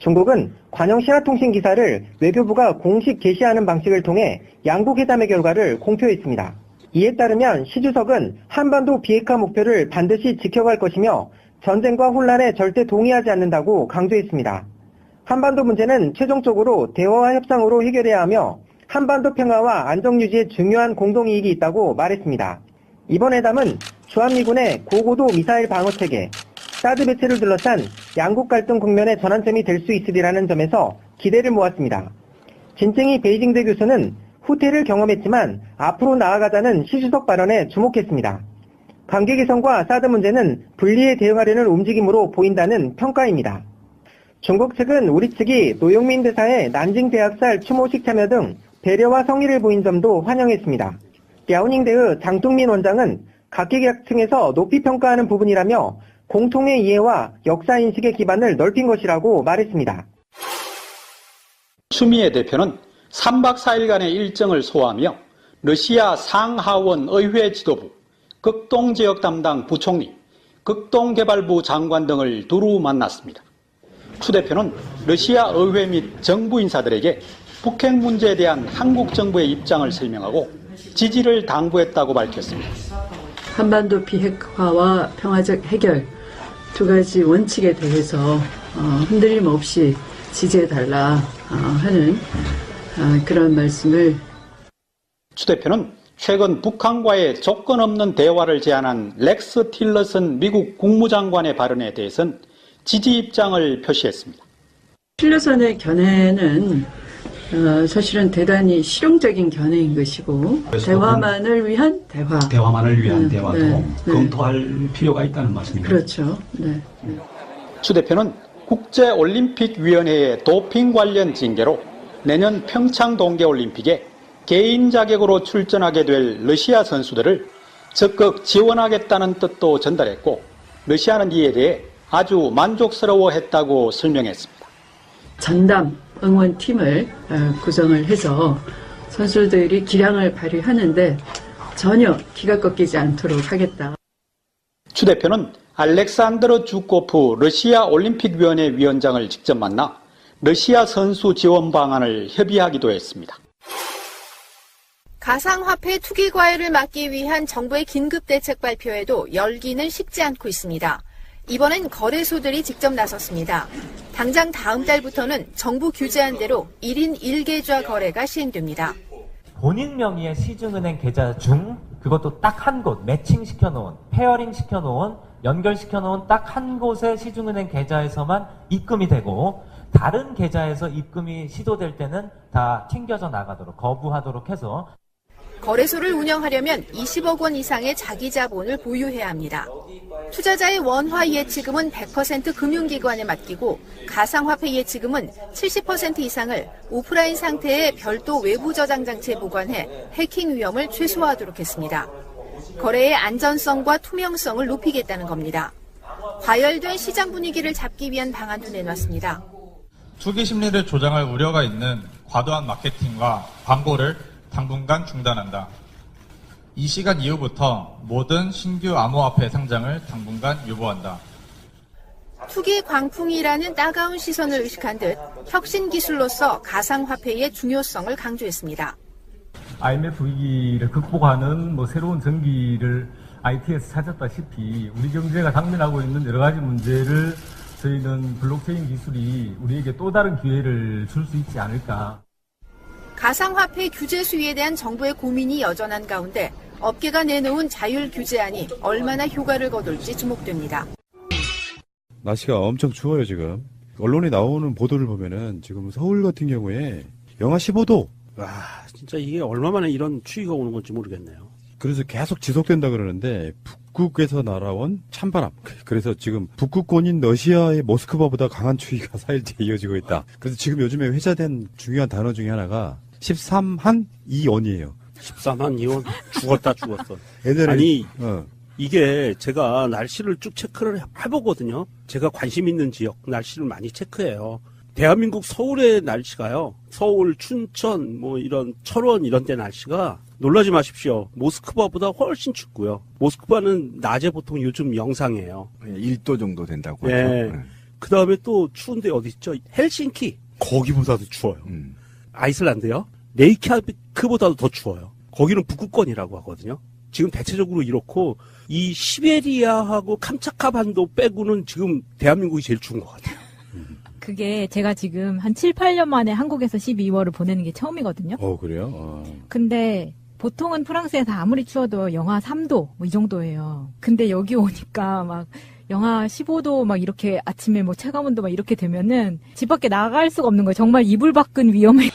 중국은 관영 신화통신 기사를 외교부가 공식 게시하는 방식을 통해 양국 회담의 결과를 공표했습니다. 이에 따르면 시 주석은 한반도 비핵화 목표를 반드시 지켜갈 것이며 전쟁과 혼란에 절대 동의하지 않는다고 강조했습니다. 한반도 문제는 최종적으로 대화와 협상으로 해결해야 하며 한반도 평화와 안정 유지에 중요한 공동이익이 있다고 말했습니다. 이번 회담은 주한미군의 고고도 미사일 방어체계, 사드 배치를 둘러싼 양국 갈등 국면의 전환점이 될 수 있으리라는 점에서 기대를 모았습니다. 진증이 베이징대 교수는 후퇴를 경험했지만 앞으로 나아가자는 시 주석 발언에 주목했습니다. 관계 개선과 사드 문제는 분리해 대응하려는 움직임으로 보인다는 평가입니다. 중국 측은 우리 측이 노영민 대사의 난징 대학살 추모식 참여 등 배려와 성의를 보인 점도 환영했습니다. 랴오닝대의 장동민 원장은 각계각층에서 높이 평가하는 부분이라며 공통의 이해와 역사인식의 기반을 넓힌 것이라고 말했습니다. 추미애 대표는 3박 4일간의 일정을 소화하며 러시아 상하원 의회 지도부, 극동지역 담당 부총리, 극동개발부 장관 등을 두루 만났습니다. 추 대표는 러시아 의회 및 정부 인사들에게 북핵 문제에 대한 한국 정부의 입장을 설명하고 지지를 당부했다고 밝혔습니다. 한반도 비핵화와 평화적 해결 두 가지 원칙에 대해서 흔들림 없이 지지해달라 하는 그런 말씀을. 추 대표는 최근 북한과의 조건 없는 대화를 제안한 렉스 틸러슨 미국 국무장관의 발언에 대해서는 지지 입장을 표시했습니다. 틸러슨의 견해는 사실은 대단히 실용적인 견해인 것이고 대화만을 위한 대화. 대화만을 위한 대화도 검토할 필요가 있다는 말씀입니다. 그렇죠. 추 대표는 국제올림픽위원회의 도핑 관련 징계로 내년 평창 동계올림픽에 개인 자격으로 출전하게 될 러시아 선수들을 적극 지원하겠다는 뜻도 전달했고 러시아는 이에 대해 아주 만족스러워했다고 설명했습니다. 전담 응원팀을 구성을 해서 선수들이 기량을 발휘하는데 전혀 기가 꺾이지 않도록 하겠다. 추 대표는 알렉산드르 주코프 러시아 올림픽위원회 위원장을 직접 만나 러시아 선수 지원 방안을 협의하기도 했습니다. 가상화폐 투기 과열을 막기 위한 정부의 긴급대책 발표에도 열기는 식지 않고 있습니다. 이번엔 거래소들이 직접 나섰습니다. 당장 다음 달부터는 정부 규제한 대로 1인 1계좌 거래가 시행됩니다. 본인 명의의 시중은행 계좌 중 그것도 딱 한 곳 매칭시켜놓은, 페어링 시켜놓은, 연결시켜놓은 딱 한 곳의 시중은행 계좌에서만 입금이 되고 다른 계좌에서 입금이 시도될 때는 다 튕겨져 나가도록 거부하도록 해서 거래소를 운영하려면 20억 원 이상의 자기 자본을 보유해야 합니다. 투자자의 원화 예치금은 100% 금융기관에 맡기고 가상화폐 예치금은 70% 이상을 오프라인 상태의 별도 외부 저장 장치에 보관해 해킹 위험을 최소화하도록 했습니다. 거래의 안전성과 투명성을 높이겠다는 겁니다. 과열된 시장 분위기를 잡기 위한 방안도 내놨습니다. 투기 심리를 조장할 우려가 있는 과도한 마케팅과 광고를 당분간 중단한다. 이 시간 이후부터 모든 신규 암호화폐 상장을 당분간 유보한다. 투기 광풍이라는 따가운 시선을 의식한 듯 혁신 기술로서 가상화폐의 중요성을 강조했습니다. IMF 위기를 극복하는 새로운 전기를 IT에서 찾았다시피 우리 경제가 당면하고 있는 여러 가지 문제를 저희는 블록체인 기술이 우리에게 또 다른 기회를 줄 수 있지 않을까. 가상화폐 규제 수위에 대한 정부의 고민이 여전한 가운데 업계가 내놓은 자율 규제안이 얼마나 효과를 거둘지 주목됩니다. 날씨가 엄청 추워요, 지금. 언론에 나오는 보도를 보면은 지금 서울 같은 경우에 영하 15도. 와, 진짜 이게 얼마만에 이런 추위가 오는 건지 모르겠네요. 그래서 계속 지속된다 그러는데 북극에서 날아온 찬바람. 그래서 지금 북극권인 러시아의 모스크바보다 강한 추위가 4일째 이어지고 있다. 그래서 지금 요즘에 회자된 중요한 단어 중에 하나가 13한 2원이에요. 13한 2원? 죽었다 죽었어. 예전에 아니 이게 제가 날씨를 쭉 체크를 해보거든요. 제가 관심 있는 지역 날씨를 많이 체크해요. 대한민국 서울의 날씨가요. 서울, 춘천, 이런 철원 이런 데 날씨가 놀라지 마십시오. 모스크바보다 훨씬 춥고요. 모스크바는 낮에 보통 요즘 영상이에요. 1도 정도 된다고 하죠. 네. 그 다음에 또 추운데 어디 있죠? 헬싱키. 거기보다도 추워요. 아이슬란드요? 레이캬비크보다도 더 추워요. 거기는 북극권이라고 하거든요. 지금 대체적으로 이렇고 이 시베리아하고 캄차카 반도 빼고는 지금 대한민국이 제일 추운 것 같아요. 그게 제가 지금 한 7, 8년 만에 한국에서 12월을 보내는 게 처음이거든요. 그래요? 근데 보통은 프랑스에서 아무리 추워도 영하 3도 뭐 이 정도예요. 근데 여기 오니까 막 영하 15도 막 이렇게 아침에 뭐 체감온도 막 이렇게 되면은 집 밖에 나갈 수가 없는 거예요. 정말 이불 밖은 위험해.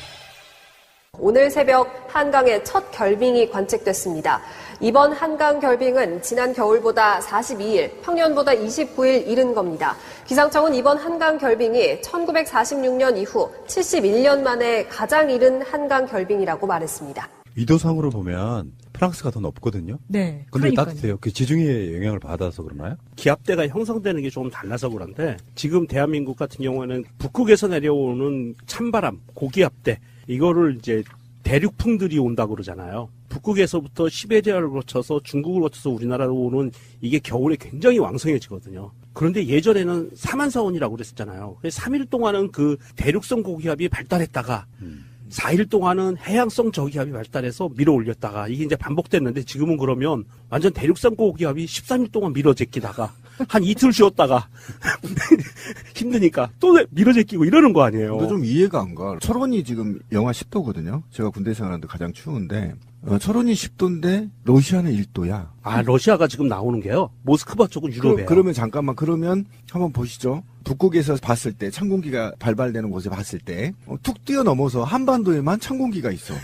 오늘 새벽 한강에 첫 결빙이 관측됐습니다. 이번 한강 결빙은 지난 겨울보다 42일, 평년보다 29일 이른 겁니다. 기상청은 이번 한강 결빙이 1946년 이후 71년 만에 가장 이른 한강 결빙이라고 말했습니다. 위도상으로 보면 프랑스가 더 높거든요. 네. 근데 그러니까요. 따뜻해요. 그 지중해 영향을 받아서 그러나요? 기압대가 형성되는 게 좀 달라서 그런데 지금 대한민국 같은 경우에는 북극에서 내려오는 찬바람, 고기압대 이거를 이제 대륙풍들이 온다고 그러잖아요. 북극에서부터 시베리아를 거쳐서 중국을 거쳐서 우리나라로 오는 이게 겨울에 굉장히 왕성해지거든요. 그런데 예전에는 사만사원이라고 그랬었잖아요. 3일 동안은 그 대륙성 고기압이 발달했다가 4일 동안은 해양성 저기압이 발달해서 밀어 올렸다가 이게 이제 반복됐는데 지금은 그러면 완전 대륙성 고기압이 13일 동안 밀어 제끼다가 한 이틀 쉬었다가 힘드니까 또 밀어 제끼고 이러는 거 아니에요. 근데 좀 이해가 안 가. 철원이 지금 영하 10도거든요. 제가 군대 생활하는데 가장 추운데 철원이 10도인데 러시아는 1도야. 아, 러시아가 지금 나오는 게요? 모스크바 쪽은 유럽이에요. 그러면 잠깐만 그러면 한번 보시죠. 북극에서 봤을 때 찬 공기가 발발되는 곳에 봤을 때 툭 뛰어넘어서 한반도에만 찬 공기가 있어.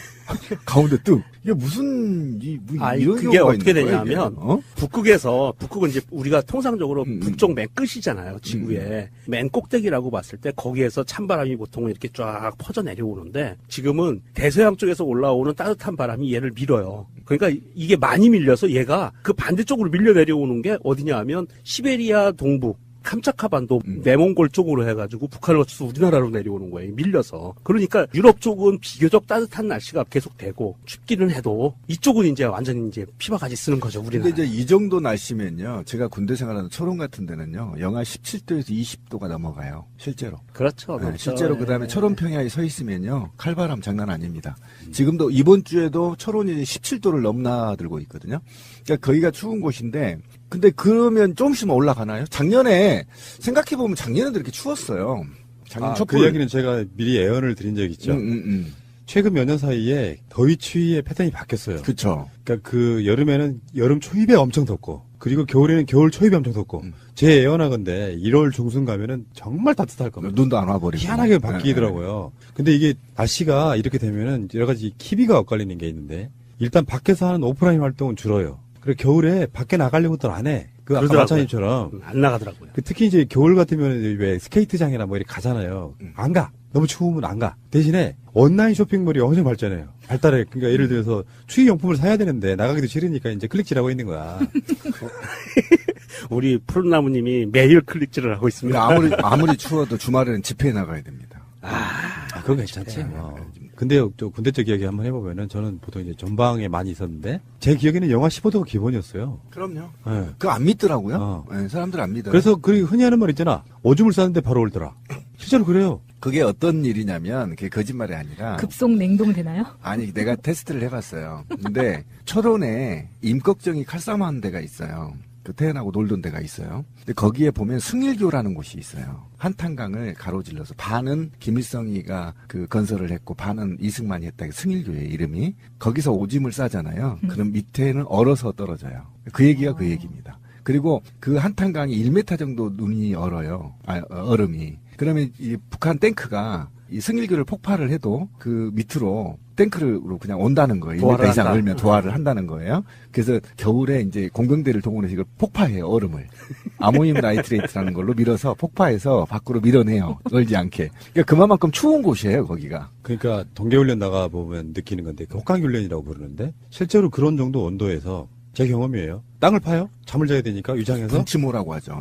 가운데 뚝. 이게 무슨 이런 그게 경우가 어떻게 있는 거야, 되냐면 북극은 이제 우리가 통상적으로 북쪽 맨 끝이잖아요. 지구에 맨 꼭대기라고 봤을 때 거기에서 찬바람이 보통은 이렇게 쫙 퍼져 내려오는데 지금은 대서양 쪽에서 올라오는 따뜻한 바람이 얘를 밀어요. 그러니까 이게 많이 밀려서 얘가 그 반대쪽으로 밀려 내려오는 게 어디냐 하면 시베리아 동부 캄차카 반도 내몽골 쪽으로 해가지고 북한을 거쳐서 우리나라로 내려오는 거예요. 밀려서. 그러니까 유럽 쪽은 비교적 따뜻한 날씨가 계속되고 춥기는 해도 이쪽은 이제 완전히 이제 피바가지 쓰는 거죠. 우리나라. 근데 이제 이 정도 날씨면요. 제가 군대 생활하는 철원 같은 데는요. 영하 17도에서 20도가 넘어가요. 실제로. 그렇죠. 네, 실제로 그다음에 철원 평야에 서 있으면요. 칼바람 장난 아닙니다. 지금도 이번 주에도 철원이 17도를 넘나들고 있거든요. 그러니까 거기가 추운 곳인데 근데 그러면 조금씩 올라가나요? 작년에 생각해보면 작년에도 이렇게 추웠어요. 작년 촛불. 그 이야기는 제가 미리 예언을 드린 적이 있죠. 최근 몇 년 사이에 더위 추위의 패턴이 바뀌었어요. 그렇죠. 그러니까 그 여름에는 여름 초입에 엄청 덥고 그리고 겨울에는 겨울 초입에 엄청 덥고 제 예언하건대 1월 중순 가면은 정말 따뜻할 겁니다. 눈도 안 와버리고. 희한하게 바뀌더라고요. 근데 이게 날씨가 이렇게 되면은 여러 가지 기비가 엇갈리는 게 있는데 일단 밖에서 하는 오프라인 활동은 줄어요. 그리고 겨울에 밖에 나가려고들 안 해. 그 아까 마찬가지처럼 안 나가더라고요. 특히 이제 겨울 같으면 왜 스케이트장이나 뭐 이렇게 가잖아요. 안 가. 너무 추우면 안 가. 대신에 온라인 쇼핑몰이 엄청 발전해요. 발달해. 그러니까 예를 들어서 추위 용품을 사야 되는데 나가기도 싫으니까 이제 클릭질하고 있는 거야. 우리 푸른나무님이 매일 클릭질을 하고 있습니다. 아무리 추워도 주말에는 집회에 나가야 됩니다. 그건 괜찮지. 근데 저 군대 쪽 이야기 한번 해보면은 저는 보통 이제 전방에 많이 있었는데 제 기억에는 영하 15도가 기본이었어요. 그럼요. 네. 그거 안 믿더라고요. 네, 사람들 안 믿어요. 그래서 그 흔히 하는 말 있잖아. 오줌을 싸는데 바로 올더라. 실제로 그래요. 그게 어떤 일이냐면 그게 거짓말이 아니라 급속 냉동 되나요? 아니 내가 테스트를 해봤어요. 근데 철원에 임꺽정이 칼싸움하는 데가 있어요. 그 태어나고 놀던 데가 있어요. 근데 거기에 보면 승일교라는 곳이 있어요. 한탄강을 가로질러서 반은 김일성이가 그 건설을 했고 반은 이승만이 했다. 승일교의 이름이. 거기서 오줌을 싸잖아요. 그럼 밑에는 얼어서 떨어져요. 그 얘기가 그 얘기입니다. 그리고 그 한탄강이 1m 정도 눈이 얼어요. 얼음이. 그러면 이 북한 탱크가 이 승일교를 폭발을 해도 그 밑으로 탱크로 그냥 온다는 거예요. 1m 이상 얼면 도하를 한다는 거예요. 그래서 겨울에 이제 공병대를 동원해서 이걸 폭파해요. 얼음을. 아모늄 나이트레이트라는 걸로 밀어서 폭파해서 밖으로 밀어내요. 얼지 않게. 그러니까 그만큼 추운 곳이에요. 거기가. 그러니까 동계훈련 나가보면 느끼는 건데 그 혹강훈련이라고 부르는데 실제로 그런 정도 온도에서 제 경험이에요. 땅을 파요? 잠을 자야 되니까 위장해서. 분치모라고 하죠.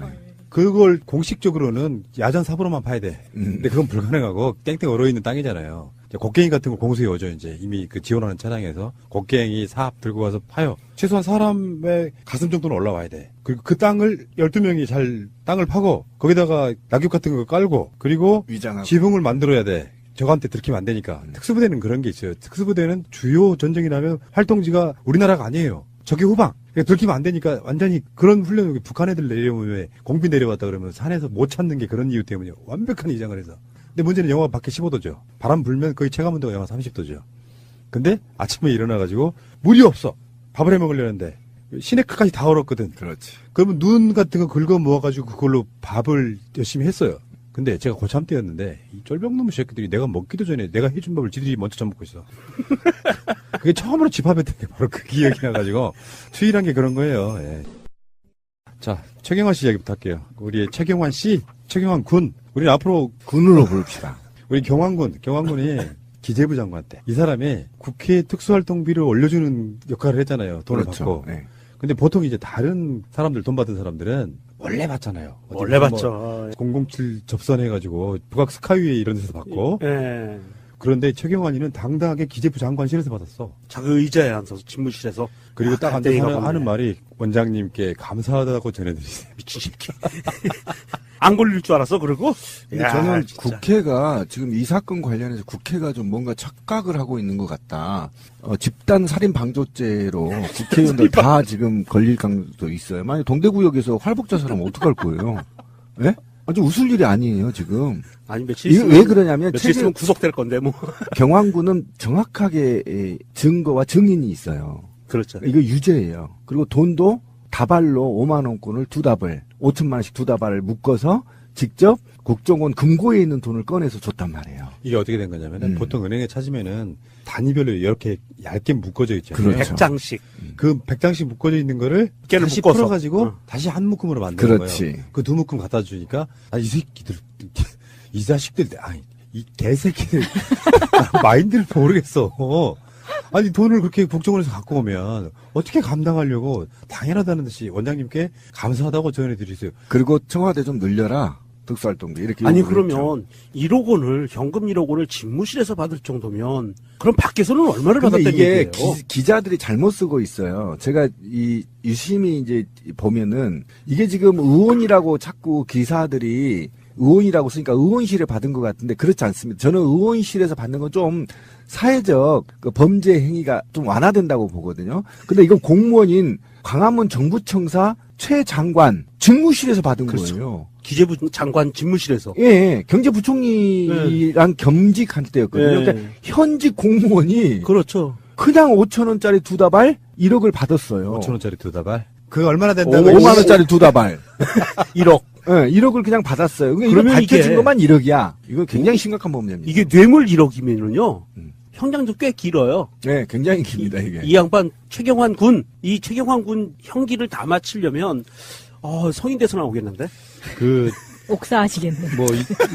그걸 공식적으로는 야전 사부로만 파야 돼. 근데 그건 불가능하고 땡땡 얼어있는 땅이잖아요. 곡괭이 같은 거 공수해 오죠, 이제. 이미 그 지원하는 차량에서. 곡괭이, 삽 들고 가서 파요. 최소한 사람의 가슴 정도는 올라와야 돼. 그리고 그 땅을 12명이 잘 땅을 파고, 거기다가 낙엽 같은 거 깔고, 그리고 위장하고. 지붕을 만들어야 돼. 저한테 들키면 안 되니까. 특수부대는 그런 게 있어요. 특수부대는 주요 전쟁이 나면 활동지가 우리나라가 아니에요. 적의 후방. 그러니까 들키면 안 되니까 완전히 그런 훈련을 북한 애들 내려오면 왜 공비 내려왔다 그러면 산에서 못 찾는 게 그런 이유 때문이에요. 완벽한 위장을 해서. 근데 문제는 영하 밖에 15도죠. 바람 불면 거의 체감온도가 영하 30도죠. 근데 아침에 일어나가지고 물이 없어. 밥을 해 먹으려는데 시내가까지 다 얼었거든. 그렇지. 그러면 눈 같은 거 긁어 모아가지고 그걸로 밥을 열심히 했어요. 근데 제가 고참 때였는데 이 쫄병놈의 새끼들이 내가 먹기도 전에 내가 해준 밥을 지들이 먼저 처먹고 있어. 그게 처음으로 집합했던 게 바로 그 기억이 나가지고 추일한 게 그런 거예요. 예. 자, 최경환 씨 이야기부터 할게요. 우리의 최경환 씨, 최경환 군. 우리는 앞으로 군으로 부릅시다. 우리 경환군이 기재부 장관 때 이 사람이 국회 특수활동비를 올려주는 역할을 했잖아요. 돈을 그렇죠. 받고. 네. 근데 보통 이제 다른 사람들 돈 받은 사람들은 원래 받잖아요. 원래 받죠. 007 접선해가지고 북악 스카이웨이 이런 데서 받고. 예. 그런데 최경환이는 당당하게 기재부 장관실에서 받았어. 자기 의자에 앉아서 집무실에서. 그리고 딱 앉아서 땡땡이가 하는 말이 원장님께 감사하다고 전해드리세요. 미친 새끼. 안 걸릴 줄 알았어, 그러고? 근데 야, 저는 진짜. 국회가 지금 이 사건 관련해서 국회가 좀 뭔가 착각을 하고 있는 것 같다. 집단 살인 방조죄로 국회의원들 다 지금 걸릴 가능성도 있어요. 만약 동대구역에서 활복자 사람 어떡할 거예요? 예? 아주 웃을 일이 아니에요, 지금. 아니, 며칠 이게 왜 그러냐면 며칠 있으면 구속될 건데, 뭐. 경환군은 정확하게 증거와 증인이 있어요. 그렇죠. 이거 유죄예요. 그리고 돈도 다발로 5만 원권을 두 다발, 5천만 원씩 두 다발을 묶어서 직접 국정원 금고에 있는 돈을 꺼내서 줬단 말이에요. 이게 어떻게 된 거냐면은 보통 은행에 찾으면은 단위별로 이렇게 얇게 묶어져 있잖아요. 그렇죠. 100장씩. 그 100장씩 묶어져 있는 거를 깨를 다시 묶어서. 풀어가지고 다시 한 묶음으로 만드는 그렇지. 거예요. 그 두 묶음 갖다 주니까 이 새끼들, 이 자식들, 이 개새끼들 마인드를 모르겠어. 아니 돈을 그렇게 국정원에서 갖고 오면 어떻게 감당하려고 당연하다는 듯이 원장님께 감사하다고 전해드리세요. 그리고 청와대 좀 늘려라. 특수활동비 이렇게. 아니, 그러면 1억 원을, 현금 1억 원을 집무실에서 받을 정도면, 그럼 밖에서는 얼마를 근데 받았다는 이게 얘기예요? 기자들이 잘못 쓰고 있어요. 제가 이 유심히 이제 보면은 이게 지금 의원이라고 자꾸 기사들이 의원이라고 쓰니까 의원실에 받은 것 같은데 그렇지 않습니다. 저는 의원실에서 받는 건 좀 사회적 그 범죄 행위가 좀 완화된다고 보거든요. 근데 이건 공무원인 광화문 정부청사 최 장관 직무실에서 받은 그렇죠. 거예요. 기재부 장관 집무실에서. 예, 경제부총리랑 겸직할 때였거든요. 네. 그러니까 현직 공무원이 그렇죠. 그냥 5,000원짜리 두 다발 1억을 받았어요. 5,000원짜리 두 다발? 그거 얼마나 된다고? 5만원짜리 두 다발. 1억. 예, 1억을 그냥 받았어요. 그러니까 그러면 이거 밝혀진 이게- 것만 1억이야. 이거 굉장히 심각한 범죄입니다. 이게 뇌물 1억이면요. 형량도 꽤 길어요. 네, 굉장히 깁니다, 이게. 이 양반 최경환 군, 이 최경환 군 형기를 다 마치려면 성인 돼서 나오겠는데? 옥사하시겠네.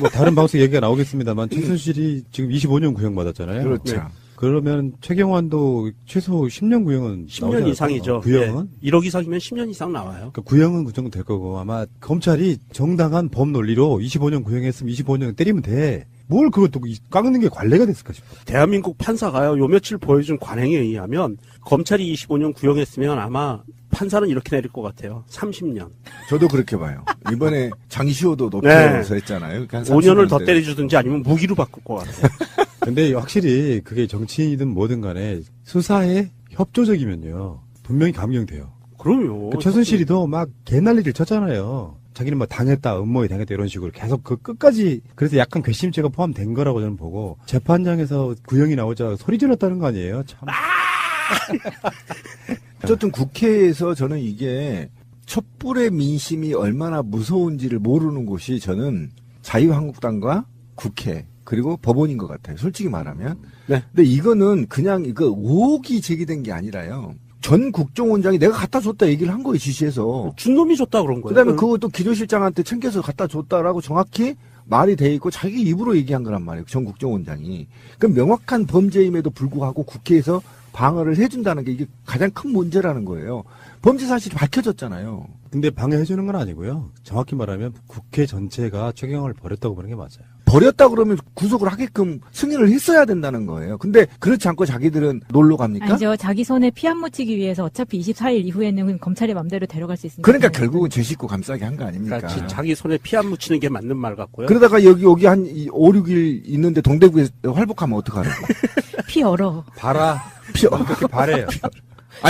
뭐 다른 방송 얘기가 나오겠습니다만 최순실이 지금 25년 구형 받았잖아요. 그렇죠. 네. 그러면 최경환도 최소 10년 구형은 10년 이상이죠. 구형은? 네. 1억 이상이면 10년 이상 나와요. 그러니까 구형은 그 정도 될 거고 아마 검찰이 정당한 법 논리로 25년 구형했으면 25년 때리면 돼. 뭘 그것도 깎는 게 관례가 됐을까 싶어. 대한민국 판사가요, 요 며칠 보여준 관행에 의하면 검찰이 25년 구형했으면 아마 판사는 이렇게 내릴 것 같아요. 30년. 저도 그렇게 봐요. 이번에 장시호도 높여서 했잖아요. 그러니까 한 5년을 더 30년대. 때려주든지 아니면 무기로 바꿀 것 같아요. 근데 확실히 그게 정치인이든 뭐든 간에 수사에 협조적이면요. 분명히 감경돼요. 그럼요. 그 최순실이도 막 개난리를 쳤잖아요. 자기는 뭐 당했다, 음모에 당했다 이런 식으로 계속 그 끝까지 그래서 약간 괘씸죄가 포함된 거라고 저는 보고 재판장에서 구형이 나오자 소리 질렀다는 거 아니에요? 참. 어쨌든 국회에서 저는 이게 촛불의 민심이 얼마나 무서운지를 모르는 곳이 저는 자유한국당과 국회 그리고 법원인 것 같아요. 솔직히 말하면. 네. 근데 이거는 그냥 이거 의혹이 제기된 게 아니라요. 전 국정원장이 내가 갖다 줬다 얘기를 한 거예요, 지시해서. 준 놈이 줬다 그런 거예요. 그다음에 그것도 기조실장한테 챙겨서 갖다 줬다라고 정확히 말이 돼 있고 자기 입으로 얘기한 거란 말이에요. 전 국정원장이. 그럼 명확한 범죄임에도 불구하고 국회에서 방어를 해준다는 게 이게 가장 큰 문제라는 거예요. 범죄 사실이 밝혀졌잖아요. 근데 방해해주는 건 아니고요. 정확히 말하면 국회 전체가 최경영을 버렸다고 보는 게 맞아요. 버렸다 그러면 구속을 하게끔 승인을 했어야 된다는 거예요. 근데 그렇지 않고 자기들은 놀러 갑니까? 아니죠. 자기 손에 피 안 묻히기 위해서 어차피 24일 이후에는 검찰의 맘대로 데려갈 수 있으니까. 그러니까 결국은 죄 씻고 감싸게 한 거 아닙니까? 그러니까 자기 손에 피 안 묻히는 게 맞는 말 같고요. 그러다가 여기 한 5, 6일 있는데 동대구에 활복하면 어떡하라고. 피 얼어. 봐라. 그렇게 바래요.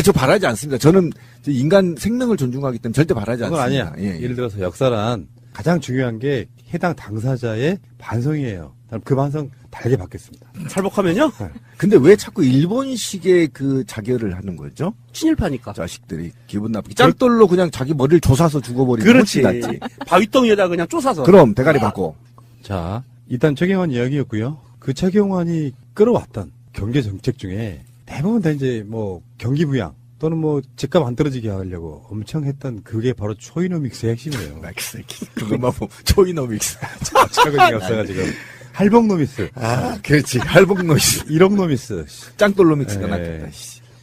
저 바라지 않습니다. 저는 인간 생명을 존중하기 때문에 절대 바라지 그건 않습니다. 아니야. 예를 들어서 역사란 가장 중요한 게 해당 당사자의 반성이에요. 그 반성 달게 받겠습니다. 탈북하면요? 근데 왜 자꾸 일본식의 그 자결을 하는 거죠? 친일파니까. 자식들이 기분 나쁘게. 짱돌로 그냥 자기 머리를 조사서 죽어버리는 그렇지. 낫지. 바위덩이에다 그냥 쪼사서. 그럼 대가리 받고. 자, 일단 최경환 이야기였고요. 그 최경환이 끌어왔던 경제 정책 중에 대부분 다 이제 뭐 경기 부양 또는 뭐 집값 안 떨어지게 하려고 엄청 했던 그게 바로 초이노믹스의 핵심이에요. 그것만 보면 초이노믹스. 차근이 없어가지고. 할복노미스. 그렇지. 할복노미스. 일억노미스. 짱돌노믹스가 낫겠다.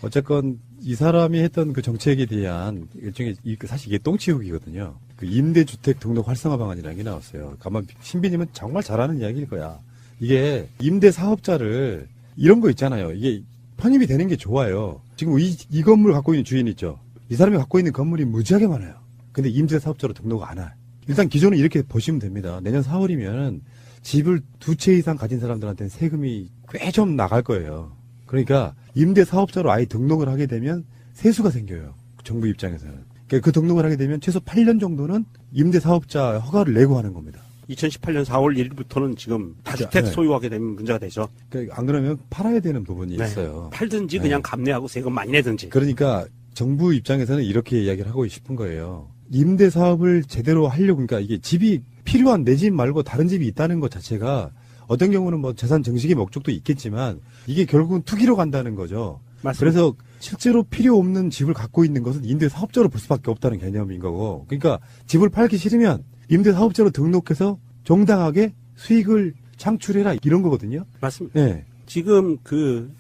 어쨌건 이 사람이 했던 그 정책에 대한 일종의 사실 이게 똥치우기거든요. 그 임대주택 등록 활성화 방안이라는 게 나왔어요. 가만 신비님은 정말 잘하는 이야기일 거야. 이게 임대 사업자를 이런 거 있잖아요. 이게 편입이 되는 게 좋아요. 지금 이 건물 갖고 있는 주인 있죠. 이 사람이 갖고 있는 건물이 무지하게 많아요. 근데 임대 사업자로 등록 안 해. 일단 기존은 이렇게 보시면 됩니다. 내년 4월이면 집을 2채 이상 가진 사람들한테는 세금이 꽤 좀 나갈 거예요. 그러니까 임대 사업자로 아예 등록을 하게 되면 세수가 생겨요. 정부 입장에서는. 그러니까 그 등록을 하게 되면 최소 8년 정도는 임대 사업자 허가를 내고 하는 겁니다. 2018년 4월 1일부터는 지금 다주택 소유하게 되면 문제가 되죠. 그러니까 안 그러면 팔아야 되는 부분이 네. 있어요. 팔든지 그냥 감내하고 세금 많이 내든지. 그러니까 정부 입장에서는 이렇게 이야기를 하고 싶은 거예요. 임대 사업을 제대로 하려고, 그러니까 이게 집이 필요한 내 집 말고 다른 집이 있다는 것 자체가 어떤 경우는 뭐 재산 증식의 목적도 있겠지만 이게 결국은 투기로 간다는 거죠. 맞습니다. 그래서 실제로 필요 없는 집을 갖고 있는 것은 임대 사업자로 볼 수밖에 없다는 개념인 거고. 그러니까 집을 팔기 싫으면 임대 사업자로 등록해서 정당하게 수익을 창출해라 이런 거거든요. 맞습니다. 네. 지금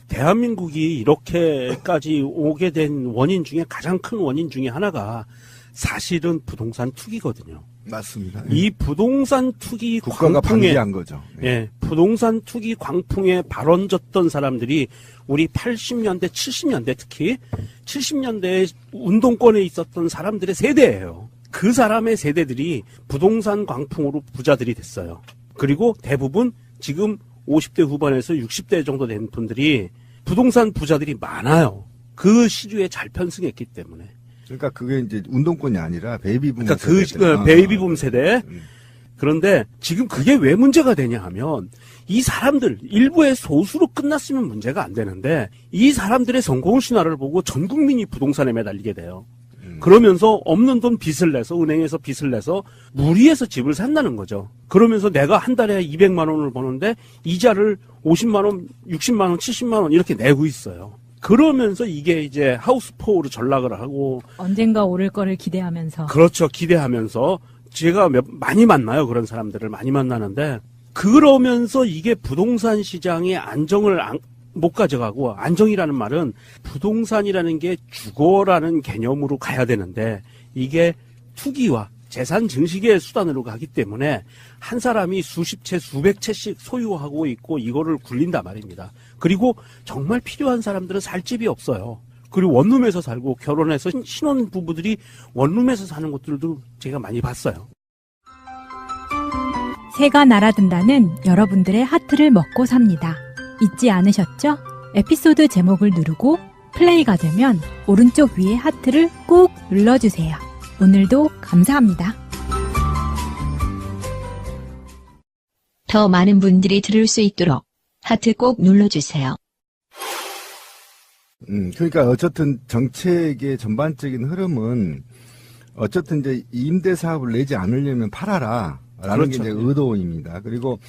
대한민국이 이렇게까지 오게 된 원인 중에 가장 큰 원인 중에 하나가 사실은 부동산 투기거든요. 맞습니다. 이 부동산 투기 국가가 광풍에 방기한 거죠. 예, 부동산 투기 광풍에 발언졌던 사람들이 우리 80년대, 70년대 특히 70년대 운동권에 있었던 사람들의 세대예요. 그 사람의 세대들이 부동산 광풍으로 부자들이 됐어요. 그리고 대부분 지금 50대 후반에서 60대 정도 된 분들이 부동산 부자들이 많아요. 그 시류에 잘 편승했기 때문에. 그러니까 그게 이제 운동권이 아니라 베이비붐 그러니까 세대. 베이비붐 세대. 그런데 지금 그게 왜 문제가 되냐 하면 이 사람들 일부의 소수로 끝났으면 문제가 안 되는데 이 사람들의 성공 신화를 보고 전 국민이 부동산에 매달리게 돼요. 그러면서 없는 돈 빚을 내서 은행에서 빚을 내서 무리해서 집을 산다는 거죠. 그러면서 내가 한 달에 200만 원을 버는데 이자를 50만 원, 60만 원, 70만 원 이렇게 내고 있어요. 그러면서 이게 이제 하우스포어로 전락을 하고 언젠가 오를 거를 기대하면서. 그렇죠. 기대하면서 제가 많이 만나요. 그런 사람들을 많이 만나는데 그러면서 이게 부동산 시장의 안정을 못 가져가고 안정이라는 말은 부동산이라는 게 주거라는 개념으로 가야 되는데 이게 투기와 재산 증식의 수단으로 가기 때문에 한 사람이 수십 채 수백 채씩 소유하고 있고 이거를 굴린단 말입니다. 그리고 정말 필요한 사람들은 살 집이 없어요. 그리고 원룸에서 살고 결혼해서 신혼 부부들이 원룸에서 사는 것들도 제가 많이 봤어요. 새가 날아든다는 여러분들의 하트를 먹고 삽니다. 잊지 않으셨죠? 에피소드 제목을 누르고 플레이가 되면 오른쪽 위에 하트를 꾹 눌러주세요. 오늘도 감사합니다. 더 많은 분들이 들을 수 있도록 하트 꼭 눌러주세요. 그러니까 어쨌든 정책의 전반적인 흐름은 어쨌든 이제 임대 사업을 내지 않으려면 팔아라 라는 그렇죠. 게 이제 의도입니다. 그리고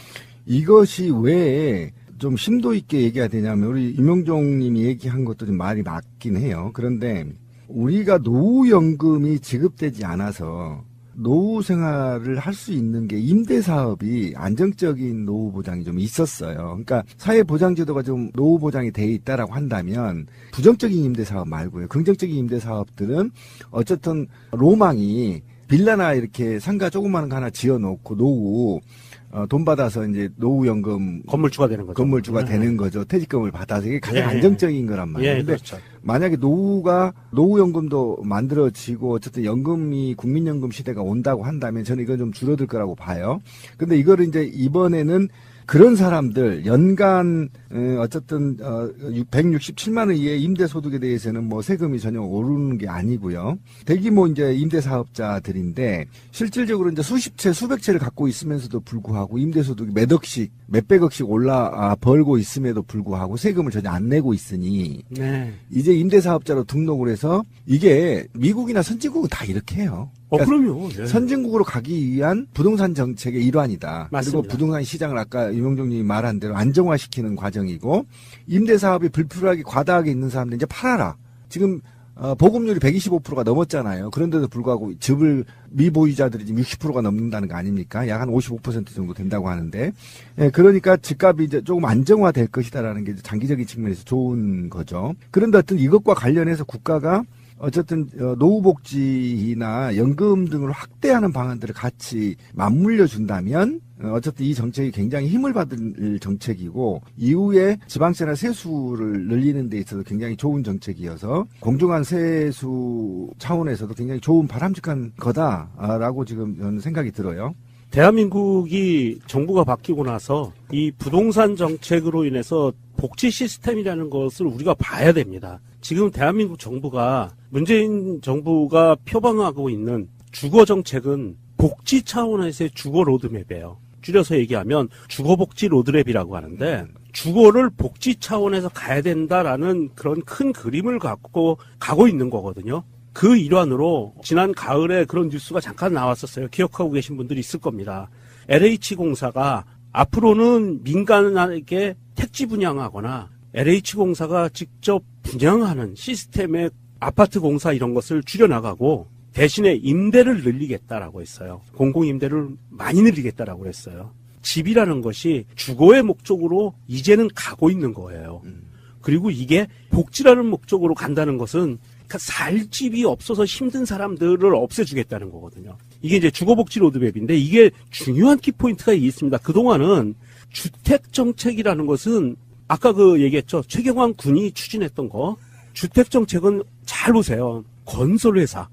이것이 왜 좀 심도 있게 얘기가 되냐면 우리 임영종 님이 얘기한 것도 좀 말이 맞긴 해요. 그런데 우리가 노후연금이 지급되지 않아서 노후 생활을 할 수 있는 게 임대 사업이 안정적인 노후 보장이 좀 있었어요. 그러니까 사회 보장 제도가 좀 노후 보장이 돼 있다라고 한다면 부정적인 임대 사업 말고요. 긍정적인 임대 사업들은 어쨌든 로망이 빌라나 이렇게 상가 조그마한 거 하나 지어놓고 노후 돈 받아서 이제 노후연금 건물주가 되는 거죠. 건물주가 되는 거죠. 퇴직금을 받아서 이게 가장 안정적인 거란 말이에요. 예, 근데 그렇죠. 만약에 노후연금도 만들어지고 어쨌든 연금이 국민연금 시대가 온다고 한다면 저는 이건 좀 줄어들 거라고 봐요. 근데 이거를 이제 이번에는 그런 사람들 연간 어쨌든 167만 원 이하의 임대 소득에 대해서는 뭐 세금이 전혀 오르는 게 아니고요. 대규모 이제 임대 사업자들인데 실질적으로 이제 수십 채 수백 채를 갖고 있으면서도 불구하고 임대 소득이 몇 억씩 몇백억씩 벌고 있음에도 불구하고 세금을 전혀 안 내고 있으니 이제 임대 사업자로 등록을 해서 이게 미국이나 선진국은 다 이렇게 해요. 그러니까 그럼요. 선진국으로 가기 위한 부동산 정책의 일환이다. 맞습니다. 그리고 부동산 시장을 아까 유명종님이 말한 대로 안정화시키는 과정이고 임대 사업이 불필요하게 과다하게 있는 사람들 이제 팔아라. 지금 보급률이 125%가 넘었잖아요. 그런데도 불구하고 집을 미보유자들이 지금 60%가 넘는다는 거 아닙니까? 약 한 55% 정도 된다고 하는데, 그러니까 집값이 이제 조금 안정화될 것이다라는 게 장기적인 측면에서 좋은 거죠. 그런데 어떤 이것과 관련해서 국가가 어쨌든 노후복지나 연금 등을 확대하는 방안들을 같이 맞물려 준다면 어쨌든 이 정책이 굉장히 힘을 받을 정책이고 이후에 지방세나 세수를 늘리는 데 있어서 굉장히 좋은 정책이어서 공정한 세수 차원에서도 굉장히 좋은 바람직한 거다라고 지금 저는 생각이 들어요. 대한민국이 정부가 바뀌고 나서 이 부동산 정책으로 인해서 복지 시스템이라는 것을 우리가 봐야 됩니다. 지금 대한민국 정부가 문재인 정부가 표방하고 있는 주거 정책은 복지 차원에서의 주거 로드맵이에요. 줄여서 얘기하면 주거복지 로드맵이라고 하는데 주거를 복지 차원에서 가야 된다라는 그런 큰 그림을 갖고 가고 있는 거거든요. 그 일환으로 지난 가을에 그런 뉴스가 잠깐 나왔었어요. 기억하고 계신 분들이 있을 겁니다. LH공사가 앞으로는 민간에게 택지 분양하거나 LH공사가 직접 분양하는 시스템의 아파트 공사 이런 것을 줄여나가고 대신에 임대를 늘리겠다라고 했어요. 공공임대를 많이 늘리겠다라고 했어요. 집이라는 것이 주거의 목적으로 이제는 가고 있는 거예요. 그리고 이게 복지라는 목적으로 간다는 것은 살 집이 없어서 힘든 사람들을 없애주겠다는 거거든요. 이게 이제 주거복지 로드맵인데 이게 중요한 키포인트가 있습니다. 그동안은 주택정책이라는 것은 아까 얘기했죠. 최경환 군이 추진했던 거. 주택정책은 잘 보세요. 건설회사를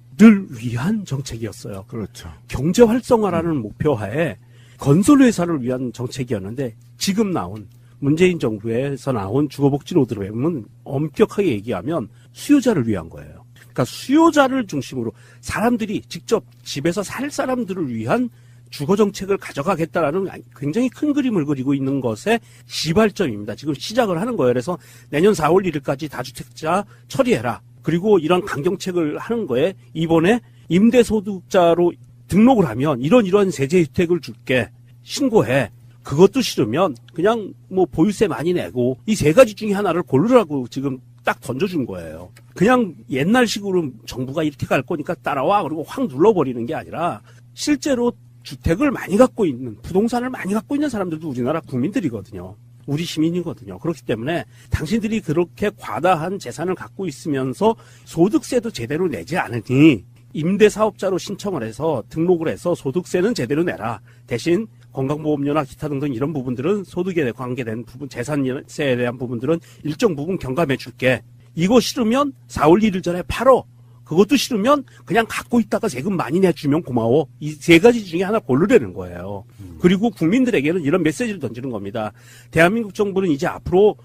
위한 정책이었어요. 그렇죠. 경제 활성화라는 목표하에 건설회사를 위한 정책이었는데 지금 나온 문재인 정부에서 나온 주거복지 로드맵은 엄격하게 얘기하면 수요자를 위한 거예요. 그러니까 수요자를 중심으로 사람들이 직접 집에서 살 사람들을 위한 주거정책을 가져가겠다라는 굉장히 큰 그림을 그리고 있는 것의 시발점입니다. 지금 시작을 하는 거예요. 그래서 내년 4월 1일까지 다주택자 처리해라. 그리고 이런 강경책을 하는 거에 이번에 임대소득자로 등록을 하면 이러한 세제 혜택을 줄게. 신고해. 그것도 싫으면 그냥 보유세 많이 내고 이 세 가지 중에 하나를 고르라고 지금 딱 던져준 거예요. 그냥 옛날식으로 정부가 이렇게 갈 거니까 따라와 그리고 확 눌러버리는 게 아니라 실제로 주택을 많이 갖고 있는 부동산을 많이 갖고 있는 사람들도 우리나라 국민들이거든요. 우리 시민이거든요. 그렇기 때문에 당신들이 그렇게 과다한 재산을 갖고 있으면서 소득세도 제대로 내지 않으니 임대사업자로 신청을 해서 등록을 해서 소득세는 제대로 내라. 대신 건강보험료나 기타 등등 이런 부분들은 소득에 관계된 부분, 재산세에 대한 부분들은 일정 부분 경감해 줄게. 이거 싫으면 4월 1일 전에 팔어. 그것도 싫으면 그냥 갖고 있다가 세금 많이 내주면 고마워. 이 세 가지 중에 하나 고르라는 거예요. 그리고 국민들에게는 이런 메시지를 던지는 겁니다. 대한민국 정부는 이제 앞으로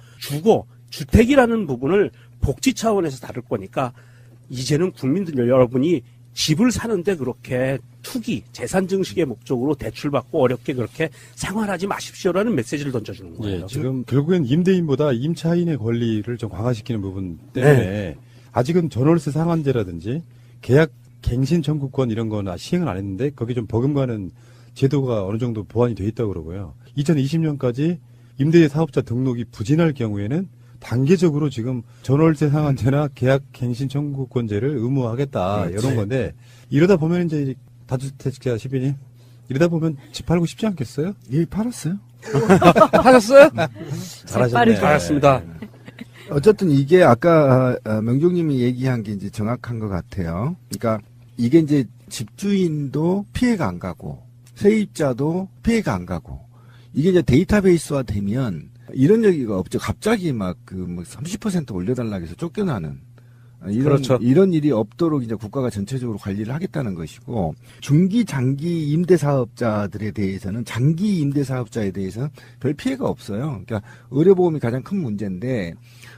주택이라는 부분을 복지 차원에서 다룰 거니까 이제는 국민들 여러분이 집을 사는데 그렇게 투기, 재산 증식의 목적으로 대출받고 어렵게 그렇게 생활하지 마십시오라는 메시지를 던져주는 거예요. 예, 지금 결국엔 임대인보다 임차인의 권리를 좀 강화시키는 부분 때문에 아직은 전월세 상한제라든지 계약 갱신 청구권 이런 거나 시행을 안 했는데 거기 좀 버금가는 제도가 어느 정도 보완이 돼 있다고 그러고요. 2020년까지 임대 사업자 등록이 부진할 경우에는 단계적으로 지금 전월세 상한제나 계약 갱신 청구권제를 의무화하겠다 이런 건데 이러다 보면 이제 다주택자 시민님, 이러다 보면 집 팔고 싶지 않겠어요? 예, 팔았어요. 하셨어요? 잘하셨네. 잘했습니다. 어쨌든 이게 아까 명종님이 얘기한 게 이제 정확한 것 같아요. 그러니까 이게 이제 집주인도 피해가 안 가고 세입자도 피해가 안 가고 이게 이제 데이터베이스화 되면 이런 얘기가 없죠. 갑자기 막 그 뭐 30% 올려달라고 해서 쫓겨나는 그렇죠. 이런 일이 없도록 이제 국가가 전체적으로 관리를 하겠다는 것이고, 중기, 장기 임대사업자들에 대해서는, 장기 임대사업자에 대해서는 별 피해가 없어요. 그러니까 의료보험이 가장 큰 문제인데,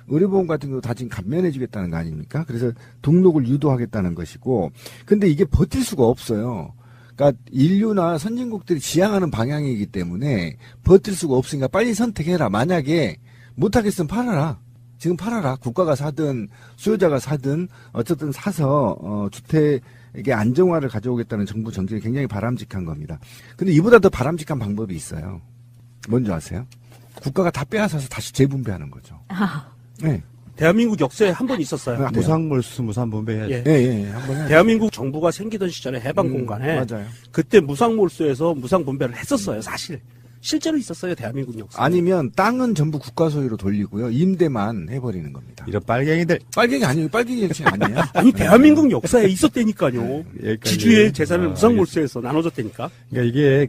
의료보험 같은 경우 다 지금 감면해 주겠다는 거 아닙니까? 그래서 등록을 유도하겠다는 것이고, 근데 이게 버틸 수가 없어요. 그러니까 인류나 선진국들이 지향하는 방향이기 때문에 버틸 수가 없으니까 빨리 선택해라. 만약에 못하겠으면 팔아라. 지금 팔아라. 국가가 사든 수요자가 사든 어쨌든 사서 주택의 안정화를 가져오겠다는 정부 정책이 굉장히 바람직한 겁니다. 근데 이보다 더 바람직한 방법이 있어요. 뭔지 아세요? 국가가 다 빼앗아서 다시 재분배하는 거죠. 네. 대한민국 역사에 한 번 있었어요. 무상몰수, 무상분배 해야죠. 예. 한번 해야죠. 대한민국 정부가 생기던 시절에 해방 공간에 맞아요. 그때 무상몰수에서 무상분배를 했었어요. 사실. 실제로 있었어요. 대한민국 역사. 아니면 땅은 전부 국가 소유로 돌리고요. 임대만 해버리는 겁니다. 이런 빨갱이들. 빨갱이 아니에요. 빨갱이 정책 아니에요. 아니 대한민국 역사에 있었다니까요. 지주의 재산을 무상몰수해서 나눠줬다니까. 그러니까 이게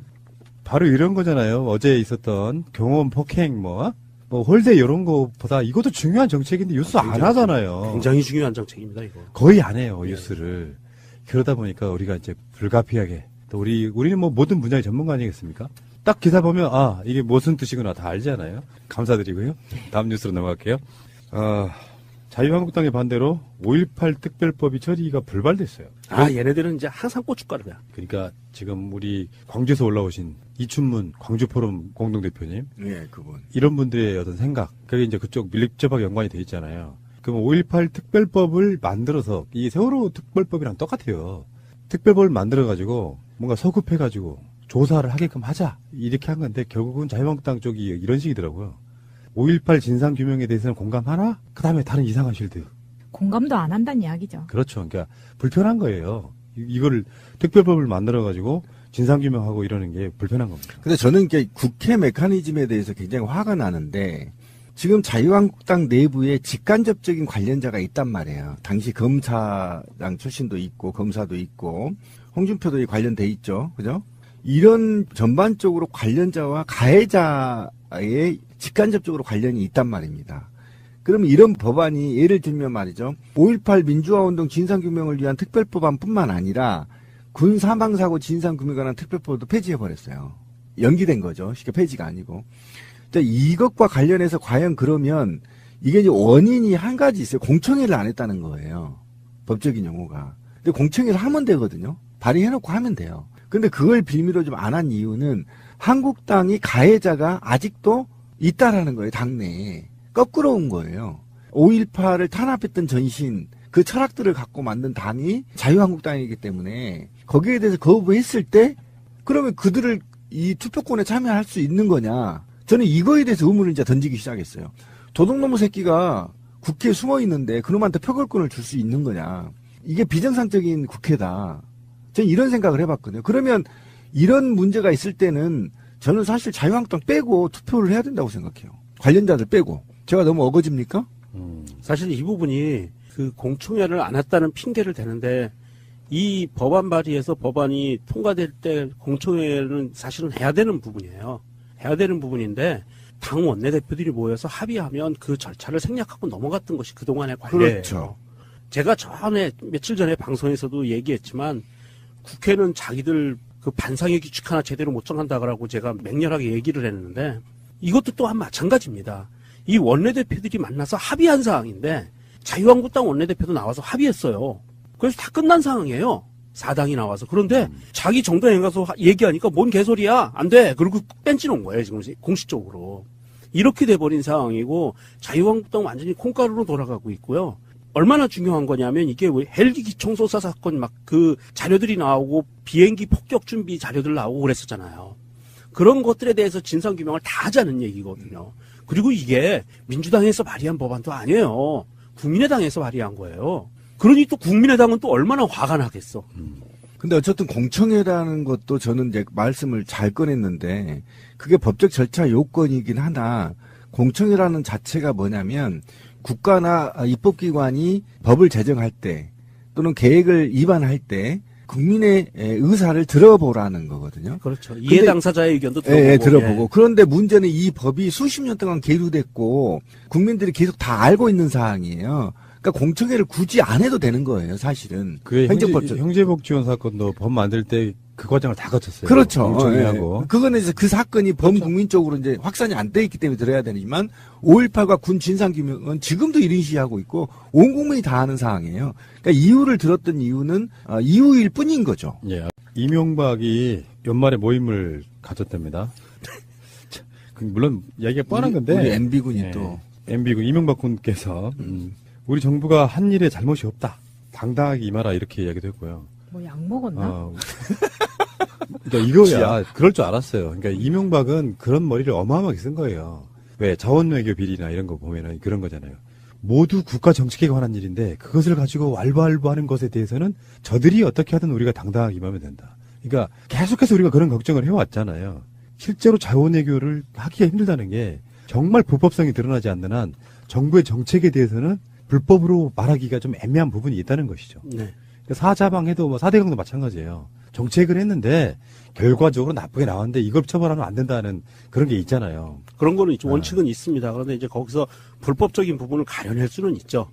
바로 이런 거잖아요. 어제 있었던 경호원 폭행 뭐 홀대 이런 거보다 이것도 중요한 정책인데 뉴스 안 하잖아요. 굉장히 중요한 정책입니다. 이거. 거의 안 해요. 뉴스를. 그러다 보니까 우리가 이제 불가피하게 또 우리는 뭐 모든 분야의 전문가 아니겠습니까? 딱 기사 보면 이게 무슨 뜻이구나 다 알잖아요. 감사드리고요. 다음 뉴스로 넘어갈게요. 자유한국당의 반대로 5.18 특별법이 처리가 불발됐어요. 얘네들은 이제 항상 고춧가루야. 그러니까 지금 우리 광주에서 올라오신 이춘문 광주포럼 공동대표님. 예, 그분. 이런 분들의 어떤 생각. 그게 이제 그쪽 밀접하게 연관이 돼 있잖아요. 그럼 5.18 특별법을 만들어서 이 세월호 특별법이랑 똑같아요. 특별법을 만들어가지고 뭔가 서급해가지고 조사를 하게끔 하자 이렇게 한 건데 결국은 자유한국당 쪽이 이런 식이더라고요. 5.18 진상규명에 대해서는 공감하나? 그 다음에 다른 이상한 실드. 공감도 안 한다는 이야기죠. 그렇죠. 그러니까 불편한 거예요. 이거를 특별법을 만들어가지고 진상규명하고 이러는 게 불편한 겁니다. 근데 저는 이게 국회 메커니즘에 대해서 굉장히 화가 나는데 지금 자유한국당 내부에 직간접적인 관련자가 있단 말이에요. 당시 검사장 출신도 있고 검사도 있고 홍준표도 관련돼 있죠. 그죠? 이런 전반적으로 관련자와 가해자의 직간접적으로 관련이 있단 말입니다. 그러면 이런 법안이 예를 들면 말이죠. 5.18 민주화운동 진상규명을 위한 특별법안뿐만 아니라 군 사망사고 진상규명에 관한 특별법도 폐지해버렸어요. 연기된 거죠. 쉽게 폐지가 아니고. 이것과 관련해서 과연 그러면 이게 이제 원인이 한 가지 있어요. 공청회를 안 했다는 거예요. 법적인 용어가. 근데 공청회를 하면 되거든요. 발의해놓고 하면 돼요. 근데 그걸 빌미로 좀 안 한 이유는 한국당이 가해자가 아직도 있다라는 거예요. 당내에. 거꾸로 온 거예요. 5.18을 탄압했던 전신 그 철학들을 갖고 만든 당이 자유한국당이기 때문에 거기에 대해서 거부했을 때 그러면 그들을 이 투표권에 참여할 수 있는 거냐. 저는 이거에 대해서 의문을 이제 던지기 시작했어요. 도둑놈의 새끼가 국회에 숨어 있는데 그놈한테 표결권을 줄 수 있는 거냐. 이게 비정상적인 국회다. 저는 이런 생각을 해봤거든요. 그러면 이런 문제가 있을 때는 저는 사실 자유한국당 빼고 투표를 해야 된다고 생각해요. 관련자들 빼고. 제가 너무 어거집니까? 사실 이 부분이 그 공청회를 안 했다는 핑계를 대는데 이 법안 발의에서 법안이 통과될 때 공청회는 사실은 해야 되는 부분이에요. 해야 되는 부분인데 당 원내대표들이 모여서 합의하면 그 절차를 생략하고 넘어갔던 것이 그동안의 관례예요. 그렇죠. 제가 며칠 전에 방송에서도 얘기했지만 국회는 자기들 그 반상회 규칙 하나 제대로 못 정한다고 제가 맹렬하게 얘기를 했는데 이것도 또한 마찬가지입니다. 이 원내대표들이 만나서 합의한 사항인데 자유한국당 원내대표도 나와서 합의했어요. 그래서 다 끝난 상황이에요. 4당이 나와서. 그런데 자기 정당에 가서 얘기하니까 뭔 개소리야. 안 돼. 그리고 뺀치는 거예요. 지금 공식적으로. 이렇게 돼버린 상황이고 자유한국당 완전히 콩가루로 돌아가고 있고요. 얼마나 중요한 거냐면 이게 왜 헬기 기총소사 사건 막 그 자료들이 나오고 비행기 폭격 준비 자료들 나오고 그랬었잖아요. 그런 것들에 대해서 진상규명을 다 하자는 얘기거든요. 그리고 이게 민주당에서 발의한 법안도 아니에요. 국민의당에서 발의한 거예요. 그러니 또 국민의당은 또 얼마나 화가 나겠어. 근데 어쨌든 공청회라는 것도 저는 이제 말씀을 잘 꺼냈는데 그게 법적 절차 요건이긴 하나 공청회라는 자체가 뭐냐면 국가나 입법기관이 법을 제정할 때 또는 계획을 입안할 때 국민의 의사를 들어보라는 거거든요. 그렇죠. 이해 당사자의 의견도 들어보고. 예, 들어보고. 그런데 문제는 이 법이 수십 년 동안 계류됐고 국민들이 계속 다 알고 있는 사항이에요. 그러니까 공청회를 굳이 안 해도 되는 거예요, 사실은. 그게 형제복지원 사건도 법 만들 때 그 과정을 다 거쳤어요. 그렇죠. 공청회하고. 예. 그거는 이제 그 사건이 범국민적으로 이제 확산이 안 돼 있기 때문에 들어야 되지만 5.18과 군 진상규명은 지금도 일인시하고 있고 온 국민이 다 아는 사항이에요. 그러니까 이유를 들었던 이유는 이유일 뿐인 거죠. 예. 이명박이 연말에 모임을 가졌답니다. 물론 이야기가 뻔한 건데. 우리 MB군이 예. 또. MB군 이명박 군께서 우리 정부가 한 일에 잘못이 없다. 당당하게 임하라 이렇게 이야기도 했고요. 뭐 약 먹었나? 그러니까 이거야. 그럴 줄 알았어요. 그러니까 이명박은 그런 머리를 어마어마하게 쓴 거예요. 왜 자원외교 비리나 이런 거 보면은 그런 거잖아요. 모두 국가 정책에 관한 일인데 그것을 가지고 왈부왈부하는 것에 대해서는 저들이 어떻게 하든 우리가 당당하게 임하면 된다. 그러니까 계속해서 우리가 그런 걱정을 해왔잖아요. 실제로 자원외교를 하기가 힘들다는 게 정말 불법성이 드러나지 않는 한 정부의 정책에 대해서는 불법으로 말하기가 좀 애매한 부분이 있다는 것이죠. 네. 사자방해도 뭐 4대강도 마찬가지예요. 정책을 했는데 결과적으로 나쁘게 나왔는데 이걸 처벌하면 안 된다는 그런 게 있잖아요. 그런 거는 원칙은 있습니다. 그런데 이제 거기서 불법적인 부분을 가려낼 수는 있죠.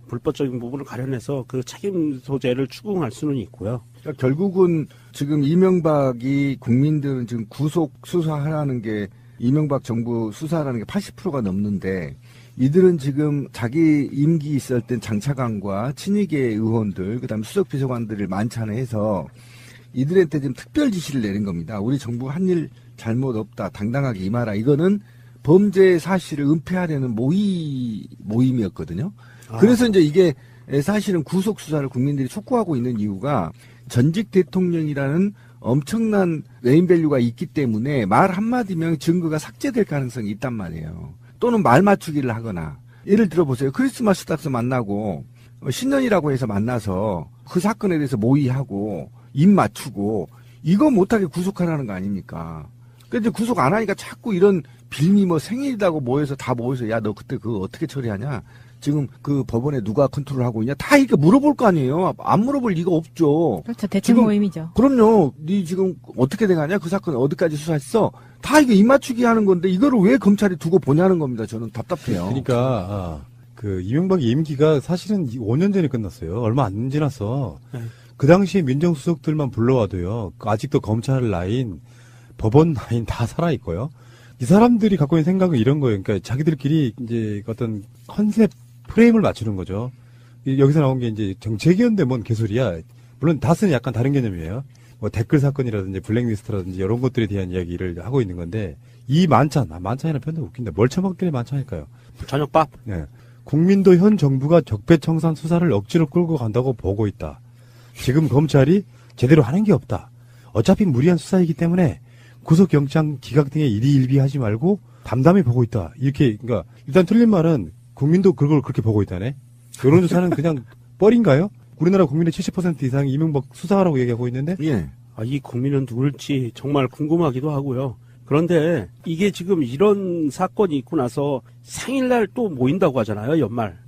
불법적인 부분을 가려내서 그 책임 소재를 추궁할 수는 있고요. 그러니까 결국은 지금 이명박이 국민들은 지금 구속 수사하라는 게 이명박 정부 수사라는 게 80%가 넘는데 이들은 지금 자기 임기 있을 땐 장차관과 친이계 의원들 그다음에 수석 비서관들을 만찬해서 이들한테 지금 특별 지시를 내린 겁니다. 우리 정부 한 일 잘못 없다. 당당하게 임하라. 이거는 범죄 사실을 은폐하려는 모임이었거든요. 그래서 이제 이게 사실은 구속 수사를 국민들이 촉구하고 있는 이유가 전직 대통령이라는 엄청난 네임밸류가 있기 때문에 말 한마디면 증거가 삭제될 가능성이 있단 말이에요. 또는 말 맞추기를 하거나 예를 들어보세요. 크리스마스 따서 만나고 신년이라고 해서 만나서 그 사건에 대해서 모의하고 입 맞추고 이거 못하게 구속하라는 거 아닙니까? 근데 구속 안 하니까 자꾸 이런 빌미 뭐 생일이라고 모여서 다 모여서 야 너 그때 그거 어떻게 처리하냐? 지금 그 법원에 누가 컨트롤하고 있냐? 다 이렇게 물어볼 거 아니에요. 안 물어볼 리가 없죠. 그렇죠. 대책 모임이죠. 그럼요. 네 지금 어떻게 돼가냐? 그 사건 어디까지 수사했어? 다 이게 입맞추기 하는 건데 이거를 왜 검찰이 두고 보냐는 겁니다. 저는 답답해요. 그러니까 그 이명박 임기가 사실은 5년 전에 끝났어요. 얼마 안 지났어. 그 당시에 민정수석들만 불러와도요. 아직도 검찰 라인, 법원 라인 다 살아있고요. 이 사람들이 갖고 있는 생각은 이런 거예요. 그러니까 자기들끼리 이제 어떤 컨셉 프레임을 맞추는 거죠. 여기서 나온 게 이제 정책위원회 뭔 개소리야. 물론 다스는 약간 다른 개념이에요. 뭐 댓글 사건이라든지 블랙리스트라든지 이런 것들에 대한 이야기를 하고 있는 건데 이 만찬이라는 표현도 웃긴다. 뭘 처먹길래 만찬일까요? 저녁밥? 네. 국민도 현 정부가 적폐청산 수사를 억지로 끌고 간다고 보고 있다. 지금 검찰이 제대로 하는 게 없다. 어차피 무리한 수사이기 때문에 구속영장 기각 등의 일희일비하지 말고 담담히 보고 있다. 이렇게 그러니까 일단 틀린 말은 국민도 그걸 그렇게 보고 있다네. 여론조사는 그냥 뻘인가요? 우리나라 국민의 70% 이상이 이명박 수사하라고 얘기하고 있는데? 예. 이 국민은 누굴지 정말 궁금하기도 하고요. 그런데 이게 지금 이런 사건이 있고 나서 생일날 또 모인다고 하잖아요, 연말.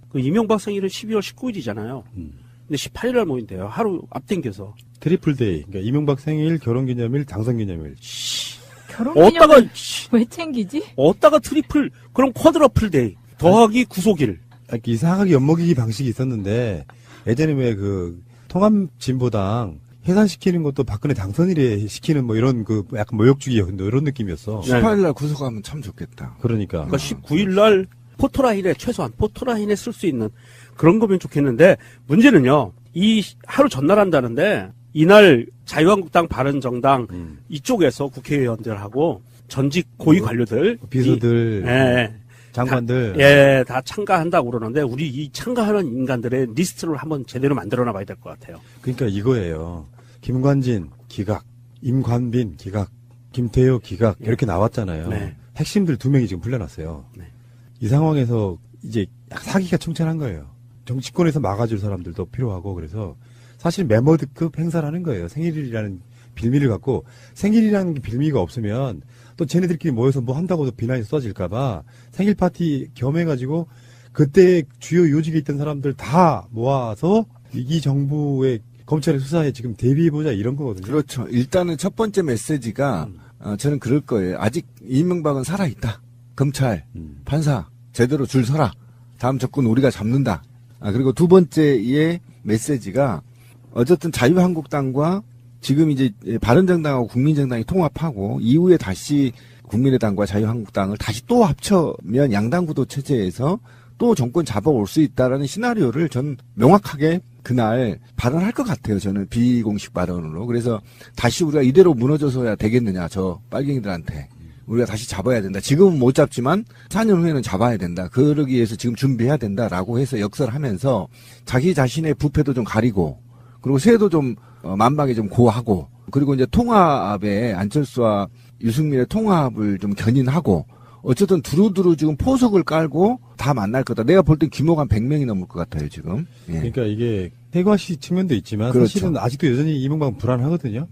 그 이명박 생일은 12월 19일이잖아요. 근데 18일날 모인대요. 하루 앞당겨서. 트리플데이. 그러니까 이명박 생일, 결혼기념일, 당선기념일. 결혼기념일 왜 챙기지? 어디다가 트리플, 그럼 쿼드러플 데이. 더하기 구속일. 이상하게 엿먹이기 방식이 있었는데 예전에 왜 그 통합진보당 해산시키는 것도 박근혜 당선일에 시키는 뭐 이런 그 약간 모욕주기 이런 느낌이었어. 18일날 구속하면 참 좋겠다. 그러니까 19일날 포토라인에 최소한 포토라인에 쓸 수 있는 그런 거면 좋겠는데 문제는요. 이 하루 전날 한다는데 이날 자유한국당 바른정당 이쪽에서 국회의원들하고 전직 고위 관료들 비서들 장관들 다 참가한다고 그러는데 우리 이 참가하는 인간들의 리스트를 한번 제대로 만들어놔 봐야 될 것 같아요. 그러니까 이거예요. 김관진 기각, 임관빈 기각, 김태효 기각 이렇게 나왔잖아요. 네. 핵심들 2명이 지금 풀려났어요. 네. 이 상황에서 이제 사기가 충천한 거예요. 정치권에서 막아줄 사람들도 필요하고 그래서 사실 메머드급 행사라는 거예요. 생일이라는 빌미를 갖고 생일이라는 빌미가 없으면 또 쟤네들끼리 모여서 뭐 한다고도 비난이 쏟아질까봐 생일 파티 겸해가지고 그때 주요 요직에 있던 사람들 다 모아서 이 정부의 검찰의 수사에 지금 대비해보자 이런 거거든요. 그렇죠. 일단은 첫 번째 메시지가 저는 그럴 거예요. 아직 이명박은 살아있다. 검찰, 판사 제대로 줄 서라. 다음 적군 우리가 잡는다. 그리고 두 번째의 메시지가 어쨌든 자유한국당과 지금 이제 바른정당하고 국민정당이 통합하고 이후에 다시 국민의당과 자유한국당을 다시 또 합쳐면 양당 구도 체제에서 또 정권 잡아올 수 있다라는 시나리오를 전 명확하게 그날 발언할 것 같아요. 저는 비공식 발언으로. 그래서 다시 우리가 이대로 무너져서야 되겠느냐. 저 빨갱이들한테. 우리가 다시 잡아야 된다. 지금은 못 잡지만 4년 후에는 잡아야 된다. 그러기 위해서 지금 준비해야 된다라고 해서 역설하면서 자기 자신의 부패도 좀 가리고 그리고 세도 좀 만방에 좀 고하고 그리고 이제 통합에 안철수와 유승민의 통합을 좀 견인하고 어쨌든 두루두루 지금 포석을 깔고 다 만날 거다. 내가 볼 땐 규모가 한 100명이 넘을 것 같아요, 지금. 예. 그러니까 이게 해과시 측면도 있지만 그렇죠. 사실은 아직도 여전히 이명박은 불안하거든요.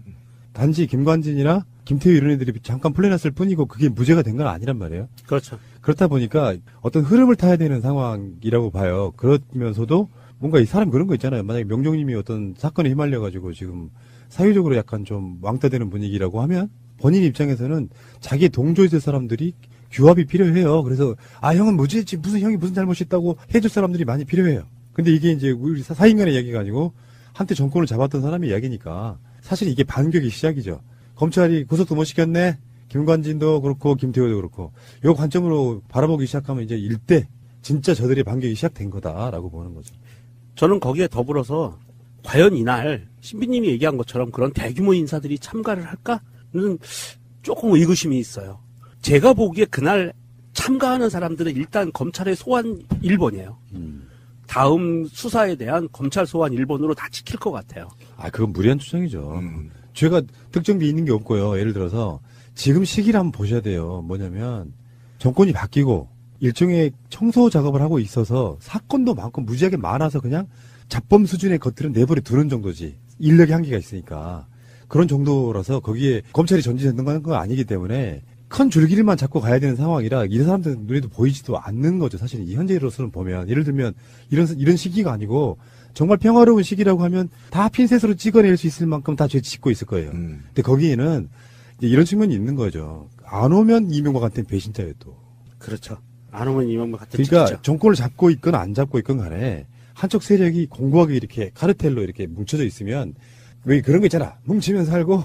단지 김관진이나 김태우 이런 애들이 잠깐 풀려났을 뿐이고 그게 무죄가 된 건 아니란 말이에요. 그렇죠. 그렇다 보니까 어떤 흐름을 타야 되는 상황이라고 봐요. 그러면서도 뭔가 이 사람 그런 거 있잖아요. 만약에 명종님이 어떤 사건에 휘말려가지고 지금 사회적으로 약간 좀 왕따되는 분위기라고 하면 본인 입장에서는 자기 동조했을 사람들이 규합이 필요해요. 그래서 형은 무죄지 무슨 형이 무슨 잘못이 있다고 해줄 사람들이 많이 필요해요. 근데 이게 이제 우리 사인간의 이야기가 아니고 한때 정권을 잡았던 사람의 이야기니까 사실 이게 반격의 시작이죠. 검찰이 구속도 못 시켰네. 김관진도 그렇고 김태호도 그렇고 요 관점으로 바라보기 시작하면 이제 일대 진짜 저들의 반격이 시작된 거다라고 보는 거죠. 저는 거기에 더불어서 과연 이날 신비님이 얘기한 것처럼 그런 대규모 인사들이 참가를 할까는 조금 의구심이 있어요. 제가 보기에 그날 참가하는 사람들은 일단 검찰의 소환 1번이에요. 다음 수사에 대한 검찰 소환 1번으로 다 지킬 것 같아요. 그건 무리한 추정이죠. 죄가 특정돼 있는 게 없고요. 예를 들어서 지금 시기를 한번 보셔야 돼요. 뭐냐면 정권이 바뀌고 일종의 청소 작업을 하고 있어서 사건도 많고 무지하게 많아서 그냥 잡범 수준의 것들은 내버려 두는 정도지. 인력의 한계가 있으니까. 그런 정도라서 거기에 검찰이 전지전능한 건 아니기 때문에 큰 줄기를만 잡고 가야 되는 상황이라 이 사람들 눈에도 보이지도 않는 거죠. 사실 이 현재로서는 보면 예를 들면 이런 시기가 아니고 정말 평화로운 시기라고 하면 다 핀셋으로 찍어낼 수 있을 만큼 다 죄 짓고 있을 거예요. 근데 거기에는 이제 이런 측면이 있는 거죠. 안 오면 이명박한테는 배신자예요 또. 그렇죠. 안 오면 이명박 같은 그러니까 짓이죠. 정권을 잡고 있건 안 잡고 있건 간에 한쪽 세력이 공고하게 이렇게 카르텔로 이렇게 뭉쳐져 있으면 왜 그런 거 있잖아. 뭉치면 살고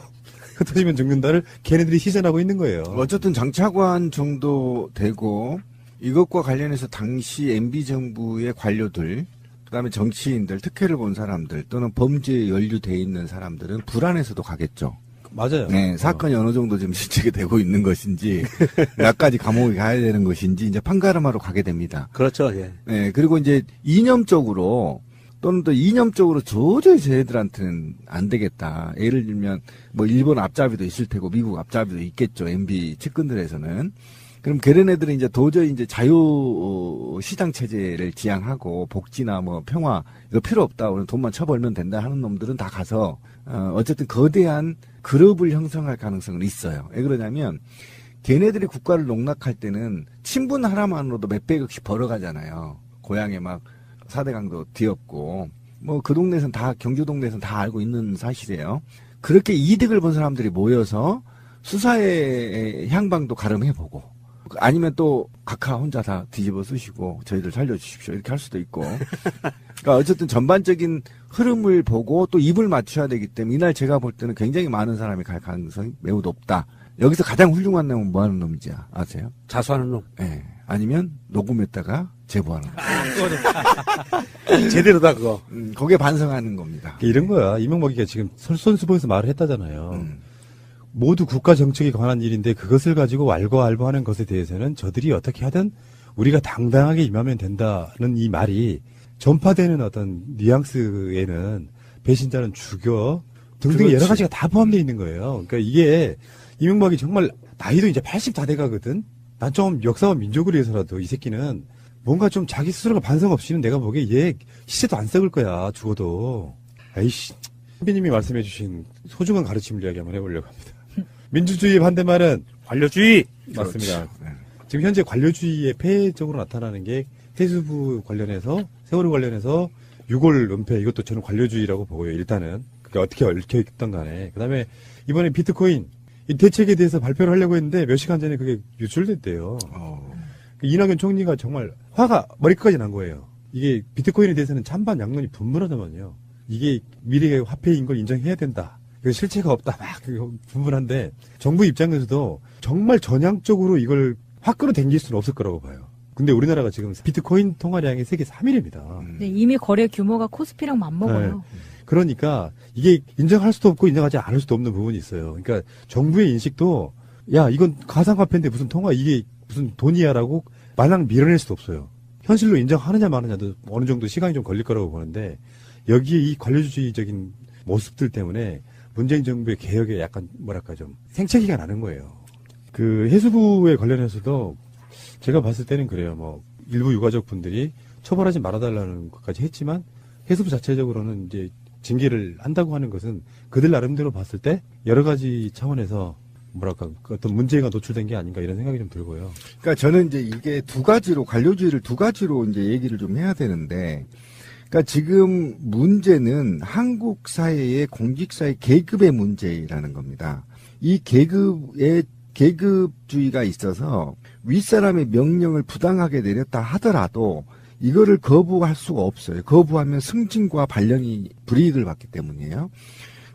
흩어지면 죽는다를 걔네들이 시전하고 있는 거예요. 어쨌든 장차관 정도 되고 이것과 관련해서 당시 MB 정부의 관료들 그다음에 정치인들 특혜를 본 사람들 또는 범죄에 연루돼 있는 사람들은 불안해서도 가겠죠. 맞아요. 네, 사건이 어느 정도 지금 실책이 되고 있는 것인지 나까지 감옥에 가야 되는 것인지 이제 판가름하러 가게 됩니다. 그렇죠. 예. 네, 그리고 이제 이념적으로 또는 또 이념적으로 도저히 저희들한테는 안 되겠다. 예를 들면 뭐 일본 앞잡이도 있을 테고 미국 앞잡이도 있겠죠. MB 측근들에서는. 그럼 걔네들은 이제 도저히 이제 자유 시장 체제를 지향하고 복지나 뭐 평화 이거 필요 없다. 우리는 돈만 쳐벌면 된다 하는 놈들은 다 가서 어쨌든 거대한 그룹을 형성할 가능성은 있어요. 왜 그러냐면 걔네들이 국가를 농락할 때는 친분 하나만으로도 몇백억씩 벌어가잖아요. 고향에 막 4대 강도 뒤엎고 뭐 그 동네에서는 다 경주 동네에서는 다 알고 있는 사실이에요. 그렇게 이득을 본 사람들이 모여서 수사의 향방도 가름해보고 아니면 또 각하 혼자 다 뒤집어 쓰시고 저희들 살려주십시오 이렇게 할 수도 있고 그러니까 어쨌든 전반적인 흐름을 보고 또 입을 맞춰야 되기 때문에 이날 제가 볼 때는 굉장히 많은 사람이 갈 가능성이 매우 높다. 여기서 가장 훌륭한 놈은 뭐 하는 놈인지 아세요? 자수하는 놈. 네. 아니면 녹음했다가 제보하는 놈. 제대로다 그거. 거기에 반성하는 겁니다. 이런 거야. 이명박이가 지금 설선수범에서 말을 했다잖아요. 모두 국가 정책에 관한 일인데 그것을 가지고 왈가왈부하는 것에 대해서는 저들이 어떻게 하든 우리가 당당하게 임하면 된다는 이 말이 전파되는 어떤 뉘앙스에는 배신자는 죽여 등등 여러 가지가 다 포함되어 있는 거예요. 그러니까 이게 이명박이 정말 나이도 이제 80 다 돼가거든. 난 좀 역사와 민족을 위해서라도 이 새끼는 뭔가 좀 자기 스스로가 반성 없이는 내가 보기에 얘 시체도 안 썩을 거야. 죽어도. 아이씨. 선배님이 말씀해 주신 소중한 가르침을 이야기 한번 해보려고 합니다. 민주주의의 반대말은 관료주의! 맞습니다. 그렇죠. 지금 현재 관료주의의 폐해적으로 나타나는 게 해수부 관련해서, 세월호 관련해서 6월 은폐, 이것도 저는 관료주의라고 보고요, 일단은. 그게 어떻게 얽혀있던 간에. 그 다음에 이번에 비트코인, 이 대책에 대해서 발표를 하려고 했는데 몇 시간 전에 그게 유출됐대요. 이낙연 총리가 정말 화가 머리끝까지 난 거예요. 이게 비트코인에 대해서는 찬반 양론이 분분하더만요. 이게 미래의 화폐인 걸 인정해야 된다. 실체가 없다. 막 분분한데 정부 입장에서도 정말 전향적으로 이걸 확 끌어당길 수는 없을 거라고 봐요. 근데 우리나라가 지금 비트코인 통화량이 세계 3위입니다. 네, 이미 거래 규모가 코스피랑 맞먹어요. 네. 그러니까 이게 인정할 수도 없고 인정하지 않을 수도 없는 부분이 있어요. 그러니까 정부의 인식도 야 이건 가상화폐인데 무슨 통화 이게 무슨 돈이야라고 마냥 밀어낼 수도 없어요. 현실로 인정하느냐 마느냐도 어느 정도 시간이 좀 걸릴 거라고 보는데 여기에 이 관료주의적인 모습들 때문에 문재인 정부의 개혁에 약간 뭐랄까 좀 생채기가 나는 거예요. 그 해수부에 관련해서도 제가 봤을 때는 그래요. 뭐 일부 유가족 분들이 처벌하지 말아달라는 것까지 했지만 해수부 자체적으로는 이제 징계를 한다고 하는 것은 그들 나름대로 봤을 때 여러 가지 차원에서 뭐랄까 어떤 문제가 노출된 게 아닌가 이런 생각이 좀 들고요. 그러니까 저는 이제 이게 두 가지로 관료주의를 두 가지로 이제 얘기를 좀 해야 되는데, 그러니까 지금 문제는 한국 사회의 공직사회 계급의 문제라는 겁니다. 이 계급주의가 있어서 윗사람의 명령을 부당하게 내렸다 하더라도 이거를 거부할 수가 없어요. 거부하면 승진과 발령이 불이익을 받기 때문이에요.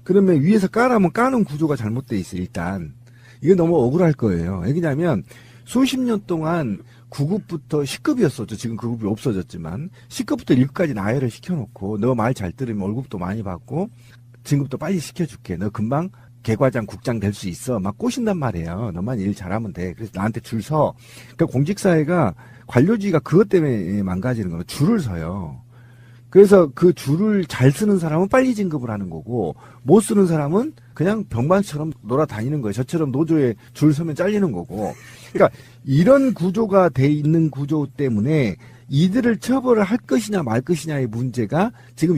그러면 위에서 까라면 까는 구조가 잘못돼 있어요. 일단 이게 너무 억울할 거예요. 왜냐하면 수십 년 동안 9급부터 10급이었었죠. 지금 9급이 없어졌지만 10급부터 1급까지 나열을 시켜놓고 너 말 잘 들으면 월급도 많이 받고 진급도 빨리 시켜줄게. 너 금방 개과장 국장 될 수 있어. 막 꼬신단 말이에요. 너만 일 잘하면 돼. 그래서 나한테 줄 서. 그러니까 공직사회가 관료주의가 그것 때문에 망가지는 거예요. 줄을 서요. 그래서 그 줄을 잘 쓰는 사람은 빨리 진급을 하는 거고 못 쓰는 사람은 그냥 병반처럼 놀아다니는 거예요. 저처럼 노조에 줄 서면 잘리는 거고. 그러니까 이런 구조가 돼 있는 구조 때문에 이들을 처벌을 할 것이냐 말 것이냐의 문제가 지금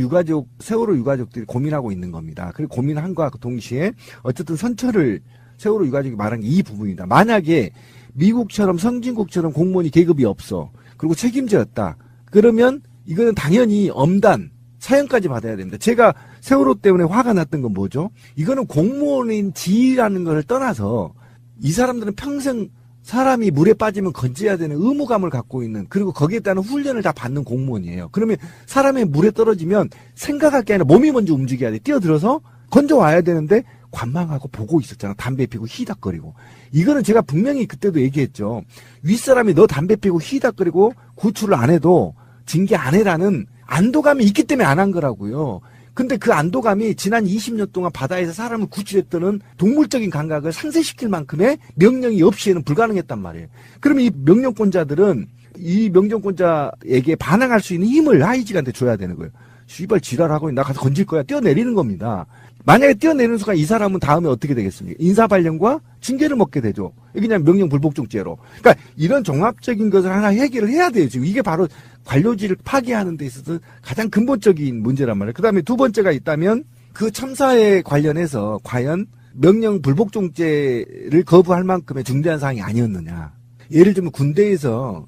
세월호 유가족들이 고민하고 있는 겁니다. 그리고 고민한 것과 동시에 어쨌든 선처를 세월호 유가족이 말한 게 이 부분이다. 만약에 미국처럼 선진국처럼 공무원이 계급이 없어. 그리고 책임자였다. 그러면 이거는 당연히 엄단, 사형까지 받아야 됩니다. 제가 세월호 때문에 화가 났던 건 뭐죠? 이거는 공무원인 지위라는 것을 떠나서 이 사람들은 평생 사람이 물에 빠지면 건져야 되는 의무감을 갖고 있는, 그리고 거기에 따른 훈련을 다 받는 공무원이에요. 그러면 사람이 물에 떨어지면 생각할 게 아니라 몸이 먼저 움직여야 돼. 뛰어들어서 건져와야 되는데 관망하고 보고 있었잖아. 담배 피고 히닥거리고. 이거는 제가 분명히 그때도 얘기했죠. 윗사람이 너 담배 피고 히닥거리고 구출을 안 해도 징계 안 해라는 안도감이 있기 때문에 안 한 거라고요. 근데 그 안도감이 지난 20년 동안 바다에서 사람을 구출했다는 동물적인 감각을 상쇄시킬 만큼의 명령이 없이는 불가능했단 말이에요. 그러면 이 명령권자들은 이 명령권자에게 반항할 수 있는 힘을 하이직한테 줘야 되는 거예요. 씨발 지랄하고 나 가서 건질 거야. 뛰어내리는 겁니다. 만약에 뛰어내리는 순간 이 사람은 다음에 어떻게 되겠습니까? 인사발령과 징계를 먹게 되죠. 그냥 명령불복종죄로. 그러니까 이런 종합적인 것을 하나 해결을 해야 돼요. 지금 이게 바로 관료주의를 파괴하는 데 있어서 가장 근본적인 문제란 말이에요. 그 다음에 두 번째가 있다면 그 참사에 관련해서 과연 명령불복종죄를 거부할 만큼의 중대한 사항이 아니었느냐. 예를 들면 군대에서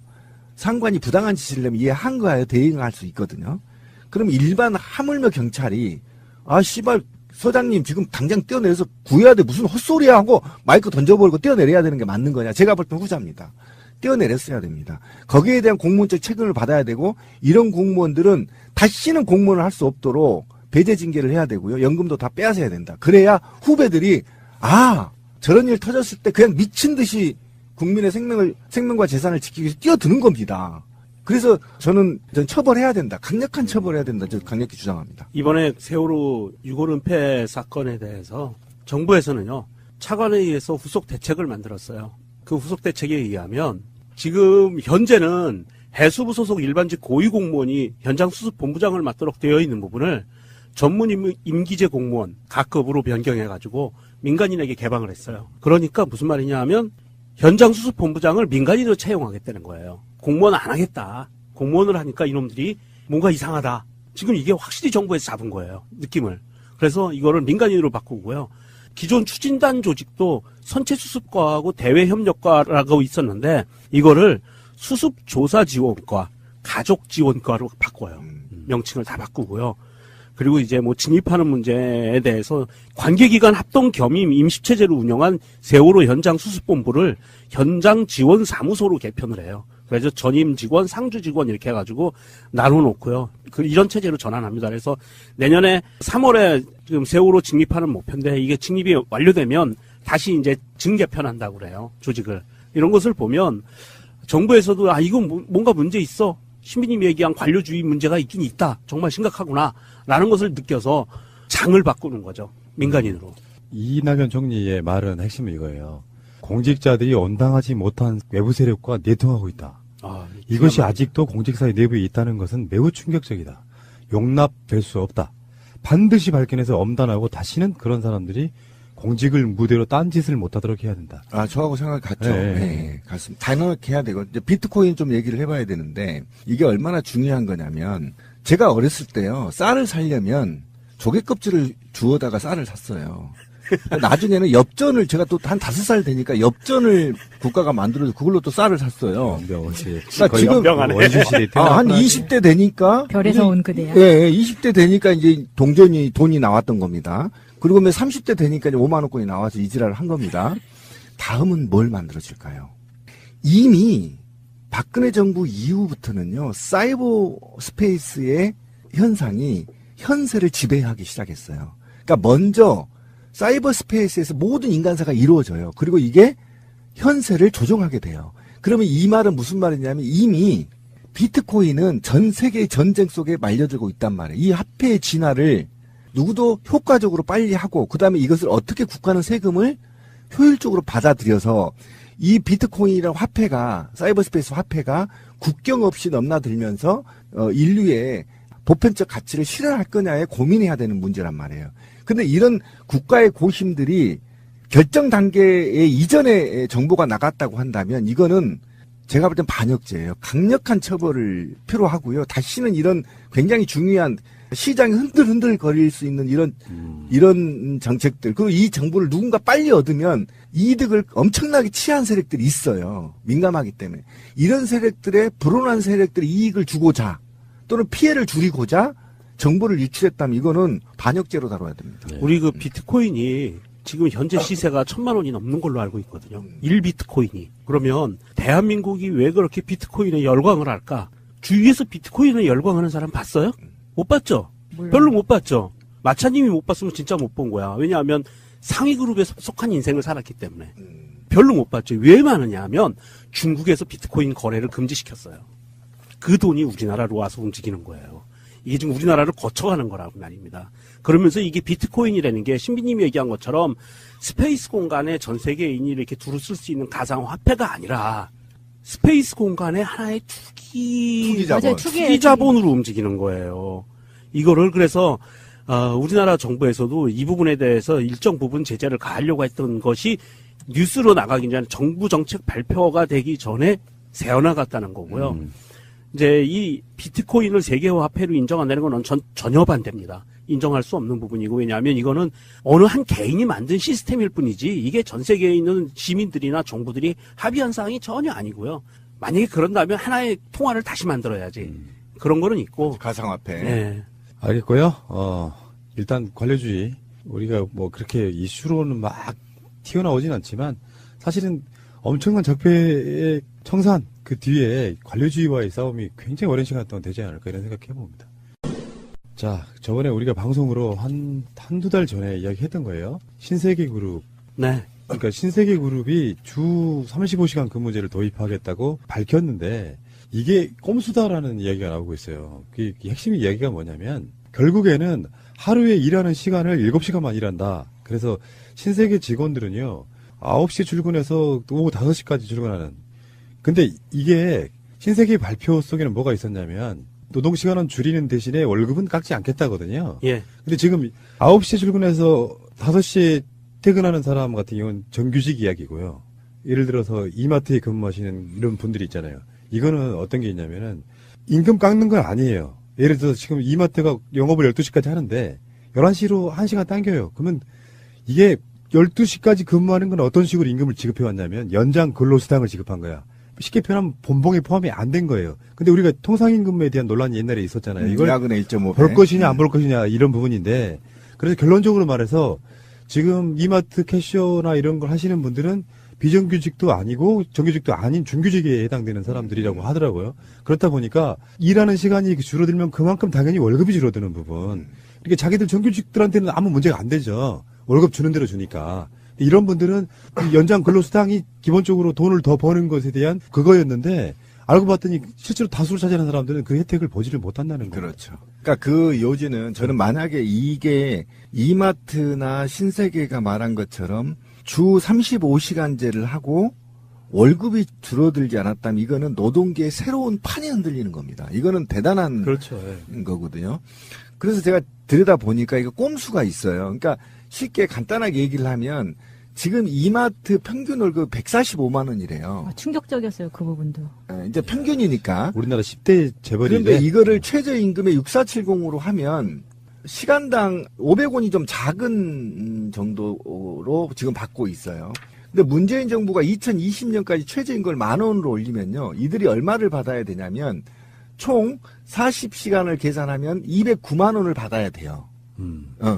상관이 부당한 지시를 내면 이에 한거하여 대응할 수 있거든요. 그럼 일반 하물며 경찰이 아 씨발 서장님 지금 당장 뛰어내려서 구해야 돼. 무슨 헛소리야 하고 마이크 던져버리고 뛰어내려야 되는 게 맞는 거냐. 제가 볼 땐 후자입니다. 뛰어내렸어야 됩니다. 거기에 대한 공무원적 책임을 받아야 되고 이런 공무원들은 다시는 공무원을 할 수 없도록 배제 징계를 해야 되고요. 연금도 다 빼앗아야 된다. 그래야 후배들이 아 저런 일 터졌을 때 그냥 미친 듯이 국민의 생명과 재산을 지키기 위해서 뛰어드는 겁니다. 그래서 저는 처벌해야 된다. 강력한 처벌해야 된다. 저 강력히 주장합니다. 이번에 세월호 6월 은폐 사건에 대해서 정부에서는요. 차관에 의해서 후속 대책을 만들었어요. 그 후속 대책에 의하면 지금 현재는 해수부 소속 일반직 고위공무원이 현장수습본부장을 맡도록 되어 있는 부분을 전문 임기제 공무원 각급으로 변경해가지고 민간인에게 개방을 했어요. 그러니까 무슨 말이냐 하면 현장수습본부장을 민간인으로 채용하겠다는 거예요. 공무원 안 하겠다. 공무원을 하니까 이놈들이 뭔가 이상하다. 지금 이게 확실히 정부에서 잡은 거예요. 느낌을. 그래서 이거를 민간인으로 바꾸고요. 기존 추진단 조직도 선체수습과하고 대외협력과라고 있었는데 이거를 수습조사지원과 가족지원과로 바꿔요. 명칭을 다 바꾸고요. 그리고 이제 뭐 진입하는 문제에 대해서 관계기관 합동 겸임 임시체제로 운영한 세월호 현장 수습본부를 현장 지원 사무소로 개편을 해요. 그래서 전임 직원, 상주 직원 이렇게 해가지고 나눠놓고요. 이런 체제로 전환합니다. 그래서 내년에 3월에 지금 세월호 직립하는 목표인데 이게 직립이 완료되면 다시 이제 증개편한다고 그래요. 조직을. 이런 것을 보면 정부에서도 이건 뭔가 문제 있어. 신비님이 얘기한 관료주의 문제가 있긴 있다. 정말 심각하구나. 라는 것을 느껴서 장을 바꾸는 거죠. 민간인으로. 이낙연 총리의 말은 핵심은 이거예요. 공직자들이 온당하지 못한 외부 세력과 내통하고 있다. 이것이 아직도 공직사회 내부에 있다는 것은 매우 충격적이다. 용납될 수 없다. 반드시 발견해서 엄단하고 다시는 그런 사람들이 공직을 무대로 딴짓을 못하도록 해야 된다. 저하고 생각이 같죠. 네. 네, 같습니다. 단호하게 해야 되고, 이제 비트코인 좀 얘기를 해봐야 되는데, 이게 얼마나 중요한 거냐면, 제가 어렸을 때요, 쌀을 사려면 조개 껍질을 주워다가 쌀을 샀어요. 나중에는 엽전을, 제가 또 한 5살 되니까 엽전을 국가가 만들어서 그걸로 또 쌀을 샀어요. 그러니까 지금 한 20대 되니까 별에서 온 그대야. 예, 20대 되니까 이제 돈이 나왔던 겁니다. 그리고 30대 되니까 이제 5만 원권이 나와서 이지랄을 한 겁니다. 다음은 뭘 만들어질까요? 이미 박근혜 정부 이후부터는요, 사이버 스페이스의 현상이 현세를 지배하기 시작했어요. 그러니까 먼저 사이버 스페이스에서 모든 인간사가 이루어져요. 그리고 이게 현세를 조종하게 돼요. 그러면 이 말은 무슨 말이냐면 이미 비트코인은 전 세계의 전쟁 속에 말려들고 있단 말이에요. 이 화폐의 진화를 누구도 효과적으로 빨리 하고 그다음에 이것을 어떻게 국가는 세금을 효율적으로 받아들여서 이 비트코인이라는 화폐가 사이버 스페이스 화폐가 국경 없이 넘나들면서 인류의 보편적 가치를 실현할 거냐에 고민해야 되는 문제란 말이에요. 근데 이런 국가의 고심들이 결정 단계에 이전에 정보가 나갔다고 한다면 이거는 제가 볼 땐 반역죄예요. 강력한 처벌을 필요하고요. 다시는 이런 굉장히 중요한 시장이 흔들흔들 거릴 수 있는 이런 정책들, 그리고 이 정보를 누군가 빨리 얻으면 이득을 엄청나게 취한 세력들이 있어요. 민감하기 때문에. 이런 세력들의 불온한 세력들이 이익을 주고자 또는 피해를 줄이고자 정보를 유출했다면 이거는 반역죄로 다뤄야 됩니다. 우리 그 비트코인이 지금 현재 시세가 1,000만 원이 넘는 걸로 알고 있거든요. 1비트코인이. 그러면 대한민국이 왜 그렇게 비트코인에 열광을 할까? 주위에서 비트코인에 열광하는 사람 봤어요? 못 봤죠? 별로 못 봤죠? 마차님이 못 봤으면 진짜 못 본 거야. 왜냐하면 상위 그룹에 속한 인생을 살았기 때문에. 별로 못 봤죠. 왜 많으냐 하면 중국에서 비트코인 거래를 금지시켰어요. 그 돈이 우리나라로 와서 움직이는 거예요. 이게 지금 우리나라를 거쳐가는 거라고 말입니다. 그러면서 이게 비트코인이라는 게 신비님이 얘기한 것처럼 스페이스 공간에 전 세계인이 이렇게 두루 쓸 수 있는 가상화폐가 아니라 스페이스 공간의 하나의 투기 자본으로 움직이는 거예요. 이거를 그래서 우리나라 정부에서도 이 부분에 대해서 일정 부분 제재를 가하려고 했던 것이 뉴스로 나가기 전에 정부 정책 발표가 되기 전에 새어나갔다는 거고요. 이제 이 비트코인을 세계화 화폐로 인정한다는 건 전혀 반대입니다. 인정할 수 없는 부분이고, 왜냐하면 이거는 어느 한 개인이 만든 시스템일 뿐이지 이게 전 세계에 있는 시민들이나 정부들이 합의한 사항이 전혀 아니고요. 만약에 그런다면 하나의 통화를 다시 만들어야지. 그런 거는 있고. 가상화폐. 네. 알겠고요. 일단 관료주의 우리가 뭐 그렇게 이슈로는 막 튀어나오진 않지만 사실은 엄청난 적폐의 청산 그 뒤에 관료주의와의 싸움이 굉장히 오랜 시간 동안 되지 않을까 이런 생각해 봅니다. 자, 저번에 우리가 방송으로 한두 달 전에 이야기했던 거예요. 신세계그룹. 네. 그러니까 신세계그룹이 주 35시간 근무제를 도입하겠다고 밝혔는데 이게 꼼수다라는 이야기가 나오고 있어요. 그 핵심 이야기가 뭐냐면 결국에는 하루에 일하는 시간을 7시간만 일한다. 그래서 신세계 직원들은요. 9시에 출근해서 오후 5시까지 출근하는. 근데 이게 신세계 발표 속에는 뭐가 있었냐면 노동시간은 줄이는 대신에 월급은 깎지 않겠다거든요. 예. 근데 지금 9시에 출근해서 5시에 퇴근하는 사람 같은 경우는 정규직 이야기고요. 예를 들어서 이마트에 근무하시는 이런 분들이 있잖아요. 이거는 어떤 게 있냐면은 임금 깎는 건 아니에요. 예를 들어서 지금 이마트가 영업을 12시까지 하는데 11시로 1시간 당겨요. 그러면 이게 12시까지 근무하는 건 어떤 식으로 임금을 지급해 왔냐면 연장 근로수당을 지급한 거야. 쉽게 표현하면 본봉에 포함이 안 된 거예요. 근데 우리가 통상임금에 대한 논란이 옛날에 있었잖아요. 이걸 야근의 1.5배. 볼 것이냐 안 볼 것이냐 이런 부분인데 그래서 결론적으로 말해서 지금 이마트 캐셔나 이런 걸 하시는 분들은 비정규직도 아니고 정규직도 아닌 준규직에 해당되는 사람들이라고 하더라고요. 그렇다 보니까 일하는 시간이 줄어들면 그만큼 당연히 월급이 줄어드는 부분. 이게 자기들 정규직들한테는 아무 문제가 안 되죠. 월급 주는 대로 주니까. 이런 분들은 연장 근로수당이 기본적으로 돈을 더 버는 것에 대한 그거였는데 알고 봤더니 실제로 다수를 차지하는 사람들은 그 혜택을 보지를 못한다는 거예요. 그렇죠. 그러니까 그 요지는 저는 만약에 이게 이마트나 신세계가 말한 것처럼 주 35시간제를 하고 월급이 줄어들지 않았다면 이거는 노동계의 새로운 판이 흔들리는 겁니다. 이거는 대단한 그렇죠. 거거든요. 그래서 제가 들여다보니까 이거 꼼수가 있어요. 그러니까 쉽게 간단하게 얘기를 하면 지금 이마트 평균 월급 145만 원이래요. 아, 충격적이었어요. 그 부분도. 이제 평균이니까. 우리나라 10대 재벌인데. 그런데 이거를 최저임금의 6470으로 하면 시간당 500원이 좀 작은 정도로 지금 받고 있어요. 근데 문재인 정부가 2020년까지 최저임금을 10,000원으로 올리면요. 이들이 얼마를 받아야 되냐면 총 40시간을 계산하면 209만 원을 받아야 돼요.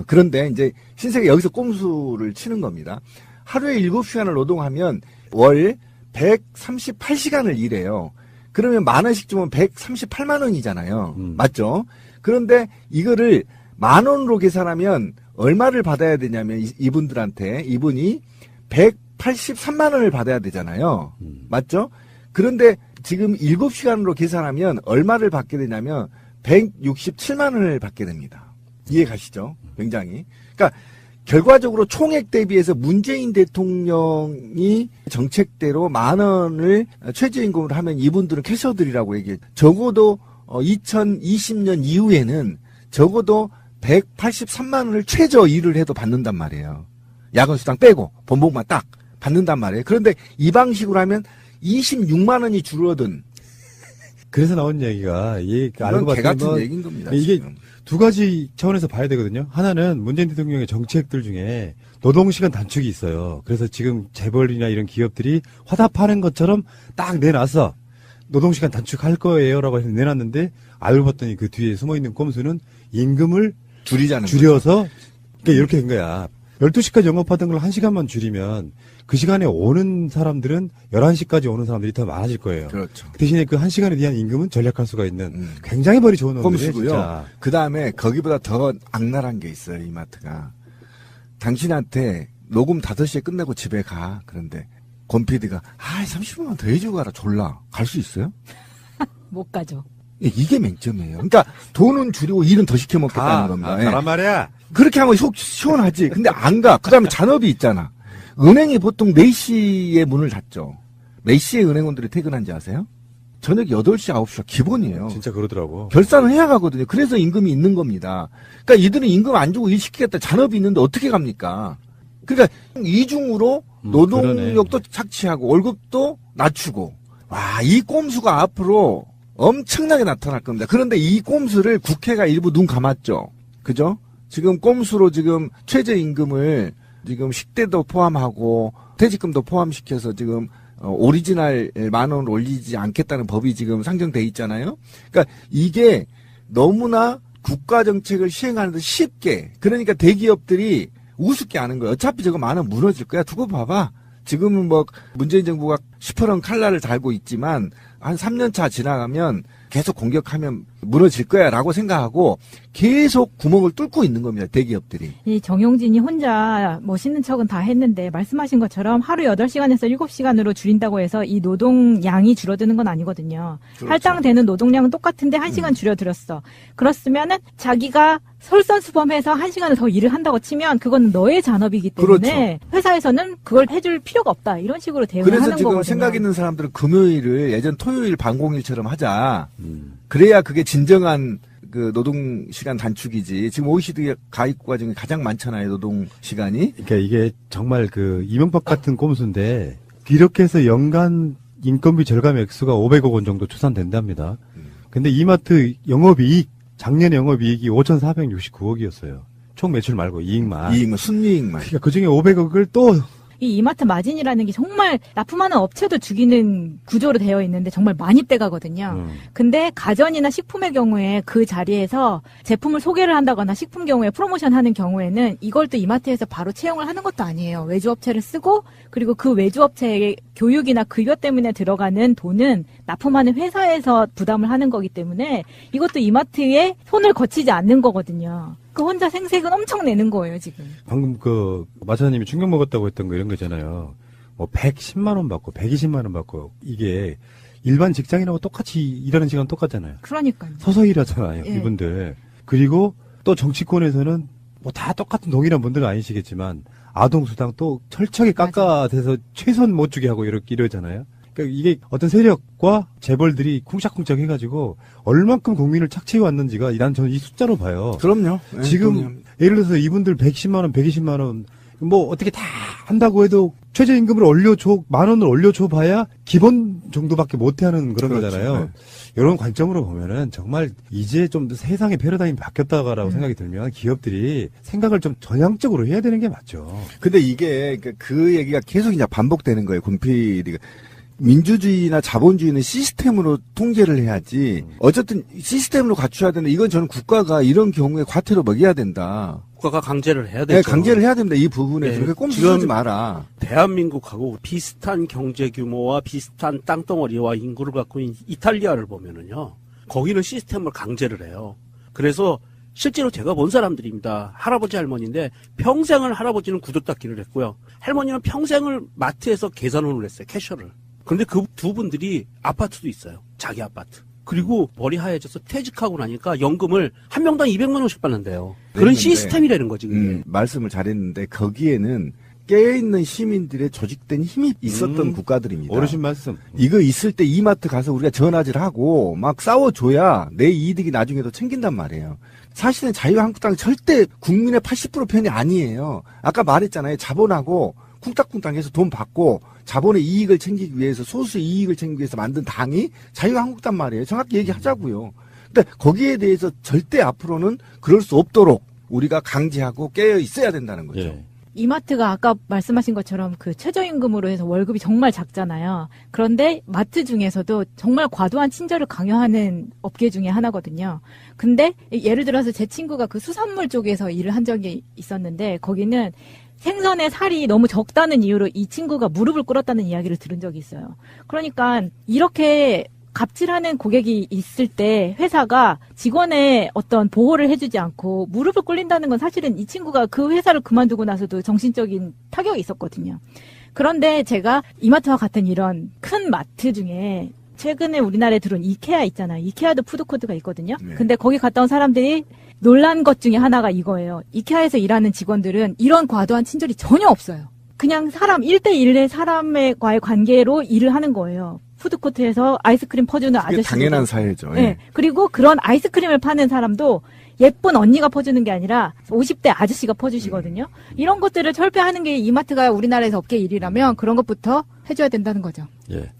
그런데 이제 신세계 여기서 꼼수를 치는 겁니다. 하루에 7시간을 노동하면 월 138시간을 일해요. 그러면 10,000원씩 주면 138만 원이잖아요. 맞죠? 그런데 이거를 10,000원으로 계산하면 얼마를 받아야 되냐면 이분이 183만 원을 받아야 되잖아요. 맞죠? 그런데 지금 7시간으로 계산하면 얼마를 받게 되냐면 167만 원을 받게 됩니다. 이해 가시죠? 굉장히. 그러니까 결과적으로 총액 대비해서 문재인 대통령이 정책대로 10,000원을 최저임금으로 하면 이분들은 캐셔들이라고 얘기해요. 적어도 2020년 이후에는 적어도 183만 원을 최저 일을 해도 받는단 말이에요. 야근수당 빼고 본봉만 딱 받는단 말이에요. 그런데 이 방식으로 하면 26만 원이 줄어든. 그래서 나온 얘기가 이건 개 같은 얘기인 겁니다. 이게 지금. 두 가지 차원에서 봐야 되거든요. 하나는 문재인 대통령의 정책들 중에 노동시간 단축이 있어요. 그래서 지금 재벌이나 이런 기업들이 화답하는 것처럼 딱 내놨어. 노동시간 단축할 거예요라고 해서 내놨는데 알고 봤더니 그 뒤에 숨어있는 꼼수는 임금을 줄여서 그러니까 이렇게 된 거야. 12시까지 영업하던 걸 1시간만 줄이면 그 시간에 오는 사람들은 11시까지 오는 사람들이 더 많아질 거예요. 그렇죠. 대신에 그 1시간에 대한 임금은 전략할 수가 있는 굉장히 머리 좋은 놈들이에요. 꼼수고요. 그 다음에 거기보다 더 악랄한 게 있어요. 이마트가. 당신한테 녹음 5시에 끝내고 집에 가. 그런데 권 PD가 30분만 더 해주고 가라. 졸라. 갈 수 있어요? 못 가죠. 이게 맹점이에요. 그러니까 돈은 줄이고 일은 더 시켜 먹겠다는 겁니다. 가란 말이야. 그렇게 하면 속 시원하지. 근데 안 가. 그 다음에 잔업이 있잖아. 은행이 보통 4시에 문을 닫죠. 몇 시에 은행원들이 퇴근한지 아세요? 저녁 8시, 9시가 기본이에요. 진짜 그러더라고. 결산을 해야 가거든요. 그래서 임금이 있는 겁니다. 그러니까 이들은 임금 안 주고 일 시키겠다. 잔업이 있는데 어떻게 갑니까? 그러니까 이중으로 노동력도 착취하고 월급도 낮추고. 와, 이 꼼수가 앞으로 엄청나게 나타날 겁니다. 그런데 이 꼼수를 국회가 일부 눈 감았죠. 그죠? 지금 꼼수로 지금 최저임금을 지금 식대도 포함하고 퇴직금도 포함시켜서 지금 오리지널 10,000원을 올리지 않겠다는 법이 지금 상정돼 있잖아요. 그러니까 이게 너무나 국가 정책을 시행하는데 쉽게, 그러니까 대기업들이 우습게 하는 거예요. 어차피 저거 10,000원 무너질 거야. 두고 봐봐. 지금은 뭐 문재인 정부가 시퍼런 칼날을 달고 있지만 한 3년 차 지나가면 계속 공격하면 무너질 거야 라고 생각하고 계속 구멍을 뚫고 있는 겁니다. 대기업들이. 이 정용진이 혼자 멋있는 척은 다 했는데 말씀하신 것처럼 하루 8시간에서 7시간으로 줄인다고 해서 이 노동량이 줄어드는 건 아니거든요. 그렇죠. 할당되는 노동량은 똑같은데 1시간 줄여들었어. 그렇으면은 자기가 솔선수범해서 1시간을 더 일을 한다고 치면 그건 너의 잔업이기 때문에 그렇죠. 회사에서는 그걸 해줄 필요가 없다. 이런 식으로 대응을 하는 거거든요. 그래서 지금 생각 있는 사람들은 금요일을 예전 토요일 반공일처럼 하자. 그래야 그게 진정한 그 노동 시간 단축이지. 지금 OECD 가입국가 중에 가장 많잖아요, 노동 시간이. 그러니까 이게 정말 그 이명박 같은 꼼수인데 이렇게 해서 연간 인건비 절감 액수가 500억 원 정도 추산된답니다. 근데 이마트 영업이익 작년 영업이익이 5,469억이었어요. 총 매출 말고 이익만. 순이익만. 그러니까 그중에 500억을 또 이 이마트 마진이라는 게 정말 납품하는 업체도 죽이는 구조로 되어 있는데 정말 많이 떼가거든요. 근데 가전이나 식품의 경우에 그 자리에서 제품을 소개를 한다거나 식품 경우에 프로모션 하는 경우에는 이걸 또 이마트에서 바로 채용을 하는 것도 아니에요. 외주업체를 쓰고 그리고 그 외주업체의 교육이나 급여 때문에 들어가는 돈은 납품하는 회사에서 부담을 하는 거기 때문에 이것도 이마트에 손을 거치지 않는 거거든요. 그 혼자 생색은 엄청 내는 거예요, 지금. 방금 그 마차님이 충격 먹었다고 했던 거 이런 거잖아요. 뭐 110만 원 받고 120만 원 받고 이게 일반 직장인하고 똑같이 일하는 시간 똑같잖아요. 그러니까요. 서서 일하잖아요, 예. 이분들. 그리고 또 정치권에서는 뭐 다 똑같은 동일한 분들은 아니시겠지만 아동수당 또 철저하게 깎아대서 최선 못 주게 하고 이러잖아요. 그러니까 이게 어떤 세력과 재벌들이 쿵짝쿵짝 해가지고 얼만큼 국민을 착취해왔는지가 난 저는 이 숫자로 봐요. 그럼요. 네, 지금 그럼요. 예를 들어서 이분들 110만 원, 120만 원 뭐 어떻게 다 한다고 해도 최저임금을 올려줘, 10,000원을 올려줘 봐야 기본 정도밖에 못하는 그런 그렇죠. 거잖아요. 네. 이런 관점으로 보면은 정말 이제 좀 세상의 패러다임이 바뀌었다라고 생각이 들면 기업들이 생각을 좀 전향적으로 해야 되는 게 맞죠. 근데 이게 그 얘기가 계속 이제 반복되는 거예요. 군PD가. 민주주의나 자본주의는 시스템으로 통제를 해야지. 어쨌든 시스템으로 갖춰야 되는데 이건 저는 국가가 이런 경우에 과태료 먹여야 된다. 국가가 강제를 해야 되죠. 네, 강제를 해야 됩니다. 이 부분에. 네, 그렇게 꼼수하지 마라. 대한민국하고 비슷한 경제 규모와 비슷한 땅덩어리와 인구를 갖고 있는 이탈리아를 보면은요. 거기는 시스템을 강제를 해요. 그래서 실제로 제가 본 사람들입니다. 할아버지 할머니인데 평생을 할아버지는 구두 닦기를 했고요. 할머니는 평생을 마트에서 계산원을 했어요. 캐셔를. 그런데 그 두 분들이 아파트도 있어요. 자기 아파트. 그리고 머리 하얘져서 퇴직하고 나니까 연금을 한 명당 200만 원씩 받는데요. 그런 시스템이라는 거지. 그게. 말씀을 잘했는데 거기에는 깨어있는 시민들의 조직된 힘이 있었던 국가들입니다. 어르신 말씀. 이거 있을 때 이마트 가서 우리가 전화질하고 막 싸워줘야 내 이득이 나중에도 챙긴단 말이에요. 사실은 자유한국당은 절대 국민의 80% 편이 아니에요. 아까 말했잖아요. 자본하고 쿵딱쿵딱해서 돈 받고 자본의 이익을 챙기기 위해서 소수의 이익을 챙기기 위해서 만든 당이 자유한국당 말이에요. 정확히 얘기하자고요. 근데 거기에 대해서 절대 앞으로는 그럴 수 없도록 우리가 강제하고 깨어 있어야 된다는 거죠. 예. 이마트가 아까 말씀하신 것처럼 그 최저임금으로 해서 월급이 정말 작잖아요. 그런데 마트 중에서도 정말 과도한 친절을 강요하는 업계 중에 하나거든요. 근데 예를 들어서 제 친구가 그 수산물 쪽에서 일을 한 적이 있었는데 거기는 생선의 살이 너무 적다는 이유로 이 친구가 무릎을 꿇었다는 이야기를 들은 적이 있어요. 그러니까 이렇게 갑질하는 고객이 있을 때 회사가 직원의 어떤 보호를 해주지 않고 무릎을 꿇린다는 건 사실은 이 친구가 그 회사를 그만두고 나서도 정신적인 타격이 있었거든요. 그런데 제가 이마트와 같은 이런 큰 마트 중에 최근에 우리나라에 들어온 이케아 있잖아요. 이케아도 푸드코트가 있거든요. 네. 근데 거기 갔다 온 사람들이 놀란 것 중에 하나가 이거예요. 이케아에서 일하는 직원들은 이런 과도한 친절이 전혀 없어요. 그냥 사람 1대1의 사람과의 관계로 일을 하는 거예요. 푸드코트에서 아이스크림 퍼주는 아저씨. 당연한 사회죠. 네. 예. 그리고 그런 아이스크림을 파는 사람도 예쁜 언니가 퍼주는 게 아니라 50대 아저씨가 퍼주시거든요. 이런 것들을 철폐하는 게 이마트가 우리나라에서 업계 일이라면 그런 것부터 해줘야 된다는 거죠. 예.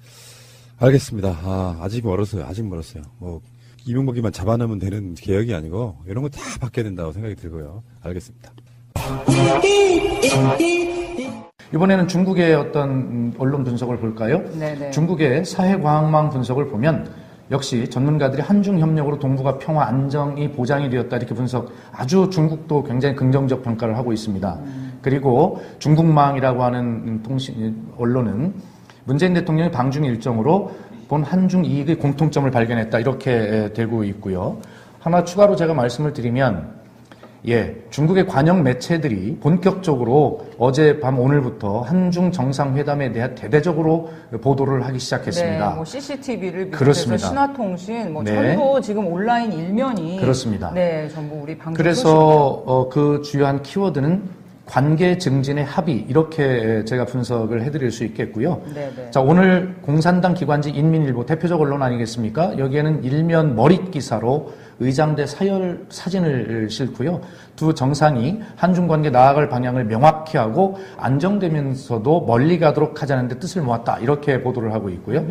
알겠습니다. 아직 멀었어요. 아직 멀었어요. 뭐, 이명박이만 잡아놓으면 되는 개혁이 아니고, 이런 거 다 바뀌어야 된다고 생각이 들고요. 알겠습니다. 이번에는 중국의 어떤 언론 분석을 볼까요? 네네. 중국의 사회과학망 분석을 보면 역시 전문가들이 한중 협력으로 동북아 평화 안정이 보장이 되었다 이렇게 분석, 아주 중국도 굉장히 긍정적 평가를 하고 있습니다. 그리고 중국망이라고 하는 언론은 문재인 대통령이 방중 일정으로 본 한중 이익의 공통점을 발견했다 이렇게 되고 있고요. 하나 추가로 제가 말씀을 드리면, 중국의 관영 매체들이 본격적으로 어젯밤 오늘부터 한중 정상회담에 대해 대대적으로 보도를 하기 시작했습니다. 네, 뭐 CCTV를 비롯해서 그렇습니다. 신화통신, 뭐 네. 전부 지금 온라인 일면이 그렇습니다. 네, 전부 우리 방송 그래서 그 주요한 키워드는 관계 증진의 합의, 이렇게 제가 분석을 해드릴 수 있겠고요. 네네. 자, 오늘 공산당 기관지 인민일보 대표적 언론 아니겠습니까? 여기에는 일면 머릿 기사로 의장대 사열 사진을 싣고요. 두 정상이 한중 관계 나아갈 방향을 명확히 하고 안정되면서도 멀리 가도록 하자는 데 뜻을 모았다. 이렇게 보도를 하고 있고요.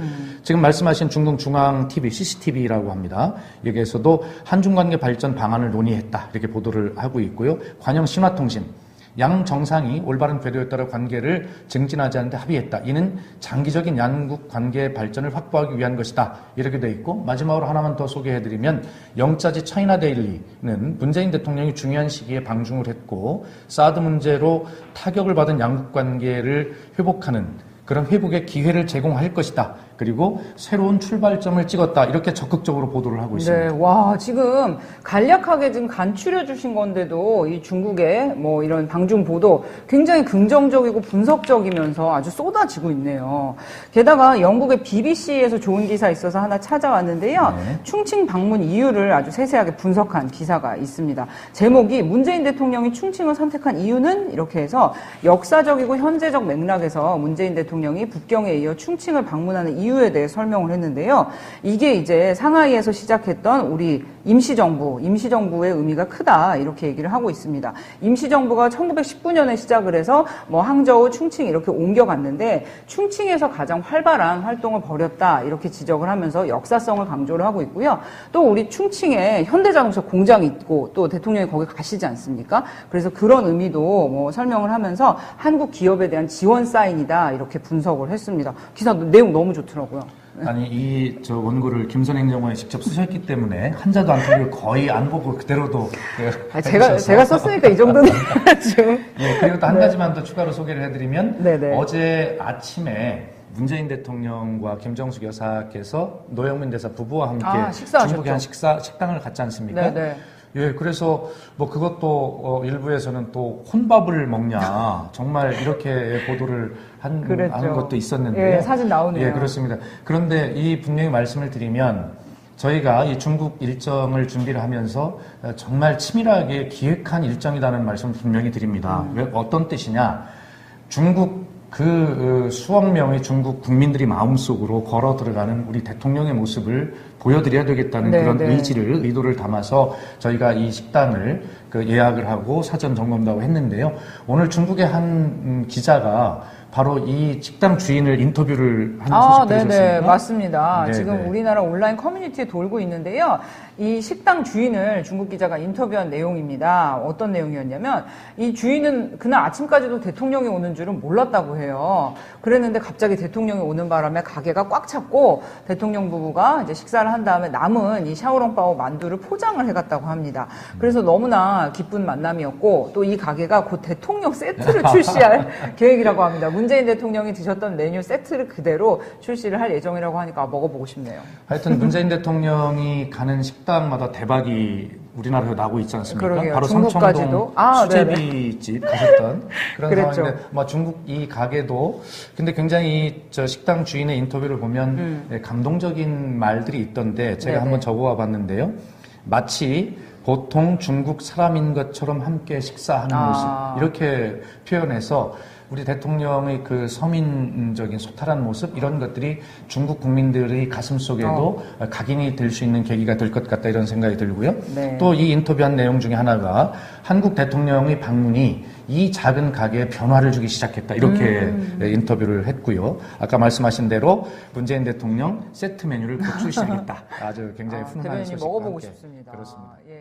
지금 말씀하신 중국 중앙 TV, CCTV라고 합니다. 여기에서도 한중 관계 발전 방안을 논의했다. 이렇게 보도를 하고 있고요. 관영 신화통신. 양 정상이 올바른 궤도에 따라 관계를 증진하지 않는 데 합의했다. 이는 장기적인 양국 관계 발전을 확보하기 위한 것이다. 이렇게 돼 있고 마지막으로 하나만 더 소개해드리면 영자지 차이나 데일리는 문재인 대통령이 중요한 시기에 방중을 했고 사드 문제로 타격을 받은 양국 관계를 회복하는 그런 회복의 기회를 제공할 것이다. 그리고 새로운 출발점을 찍었다. 이렇게 적극적으로 보도를 하고 있습니다. 네, 와, 지금 간략하게 지금 간추려 주신 건데도 이 중국의 뭐 이런 방중 보도 굉장히 긍정적이고 분석적이면서 아주 쏟아지고 있네요. 게다가 영국의 BBC에서 좋은 기사 있어서 하나 찾아왔는데요. 네. 충칭 방문 이유를 아주 세세하게 분석한 기사가 있습니다. 제목이 문재인 대통령이 충칭을 선택한 이유는 이렇게 해서 역사적이고 현재적 맥락에서 문재인 대통령이 북경에 이어 충칭을 방문하는 이유에 대해 설명을 했는데요. 이게 이제 상하이에서 시작했던 우리 임시정부의 의미가 크다 이렇게 얘기를 하고 있습니다. 임시정부가 1919년에 시작을 해서 뭐 항저우, 충칭 이렇게 옮겨갔는데 충칭에서 가장 활발한 활동을 벌였다 이렇게 지적을 하면서 역사성을 강조를 하고 있고요. 또 우리 충칭에 현대자동차 공장이 있고 또 대통령이 거기 가시지 않습니까? 그래서 그런 의미도 뭐 설명을 하면서 한국 기업에 대한 지원 사인이다 이렇게 분석을 했습니다. 기사 내용 너무 좋더라고요. 아니 이 저 원고를 김선 행정관이 직접 쓰셨기 때문에 한자도 안 틀리고 거의 안 보고 그대로도 제가 썼으니까 이 정도는 좀. 예, 그리고 또 한 가지만 더 추가로 소개를 해드리면 네네. 어제 아침에 문재인 대통령과 김정숙 여사께서 노영민 대사 부부와 함께 중국에 한 식당을 갔지 않습니까? 네네. 예, 그래서 뭐 그것도 일부에서는 또 혼밥을 먹냐 정말 이렇게 보도를 하는 것도 있었는데요. 예, 사진 나오네요. 예, 그렇습니다. 그런데 이 분명히 말씀을 드리면 저희가 이 중국 일정을 준비를 하면서 정말 치밀하게 기획한 일정이라는 말씀을 분명히 드립니다. 왜 어떤 뜻이냐? 중국 수억 명의 중국 국민들이 마음속으로 걸어 들어가는 우리 대통령의 모습을 보여드려야 되겠다는 그런 의도를 담아서 저희가 이 식당을 예약을 하고 사전 점검도 하고 했는데요. 오늘 중국의 한 기자가 바로 이 식당 주인을 인터뷰를 하는 소식 들으셨습니까? 네네, 맞습니다. 네네. 지금 우리나라 온라인 커뮤니티에 돌고 있는데요. 이 식당 주인을 중국 기자가 인터뷰한 내용입니다. 어떤 내용이었냐면 이 주인은 그날 아침까지도 대통령이 오는 줄은 몰랐다고 해요. 그랬는데 갑자기 대통령이 오는 바람에 가게가 꽉 찼고 대통령 부부가 이제 식사를 한 다음에 남은 이 샤오롱바오 만두를 포장을 해갔다고 합니다. 그래서 너무나 기쁜 만남이었고 또 이 가게가 곧 대통령 세트를 출시할 계획이라고 합니다. 문재인 대통령이 드셨던 메뉴 세트를 그대로 출시를 할 예정이라고 하니까 먹어보고 싶네요. 하여튼 문재인 대통령이 가는 식당마다 대박이 우리나라에서 나고 있지 않습니까? 그러게요. 바로 중국까지도. 삼청동 수제비집 가셨던 그런 그랬죠. 상황인데 뭐 중국 이 가게도 근데 굉장히 저 식당 주인의 인터뷰를 보면 감동적인 말들이 있던데 제가 한번 적어와 봤는데요. 마치 보통 중국 사람인 것처럼 함께 식사하는 모습 이렇게 표현해서 우리 대통령의 그 서민적인 소탈한 모습 이런 것들이 중국 국민들의 가슴 속에도 각인이 될 수 있는 계기가 될 것 같다 이런 생각이 들고요. 네. 또 이 인터뷰한 내용 중에 하나가 한국 대통령의 방문이 이 작은 가게에 변화를 주기 시작했다 이렇게 인터뷰를 했고요. 아까 말씀하신 대로 문재인 대통령 세트 메뉴를 곧 출시하겠다. 아주 굉장히 훈훈한 소식과 대변인이 먹어보고 함께. 싶습니다. 그렇습니다. 예.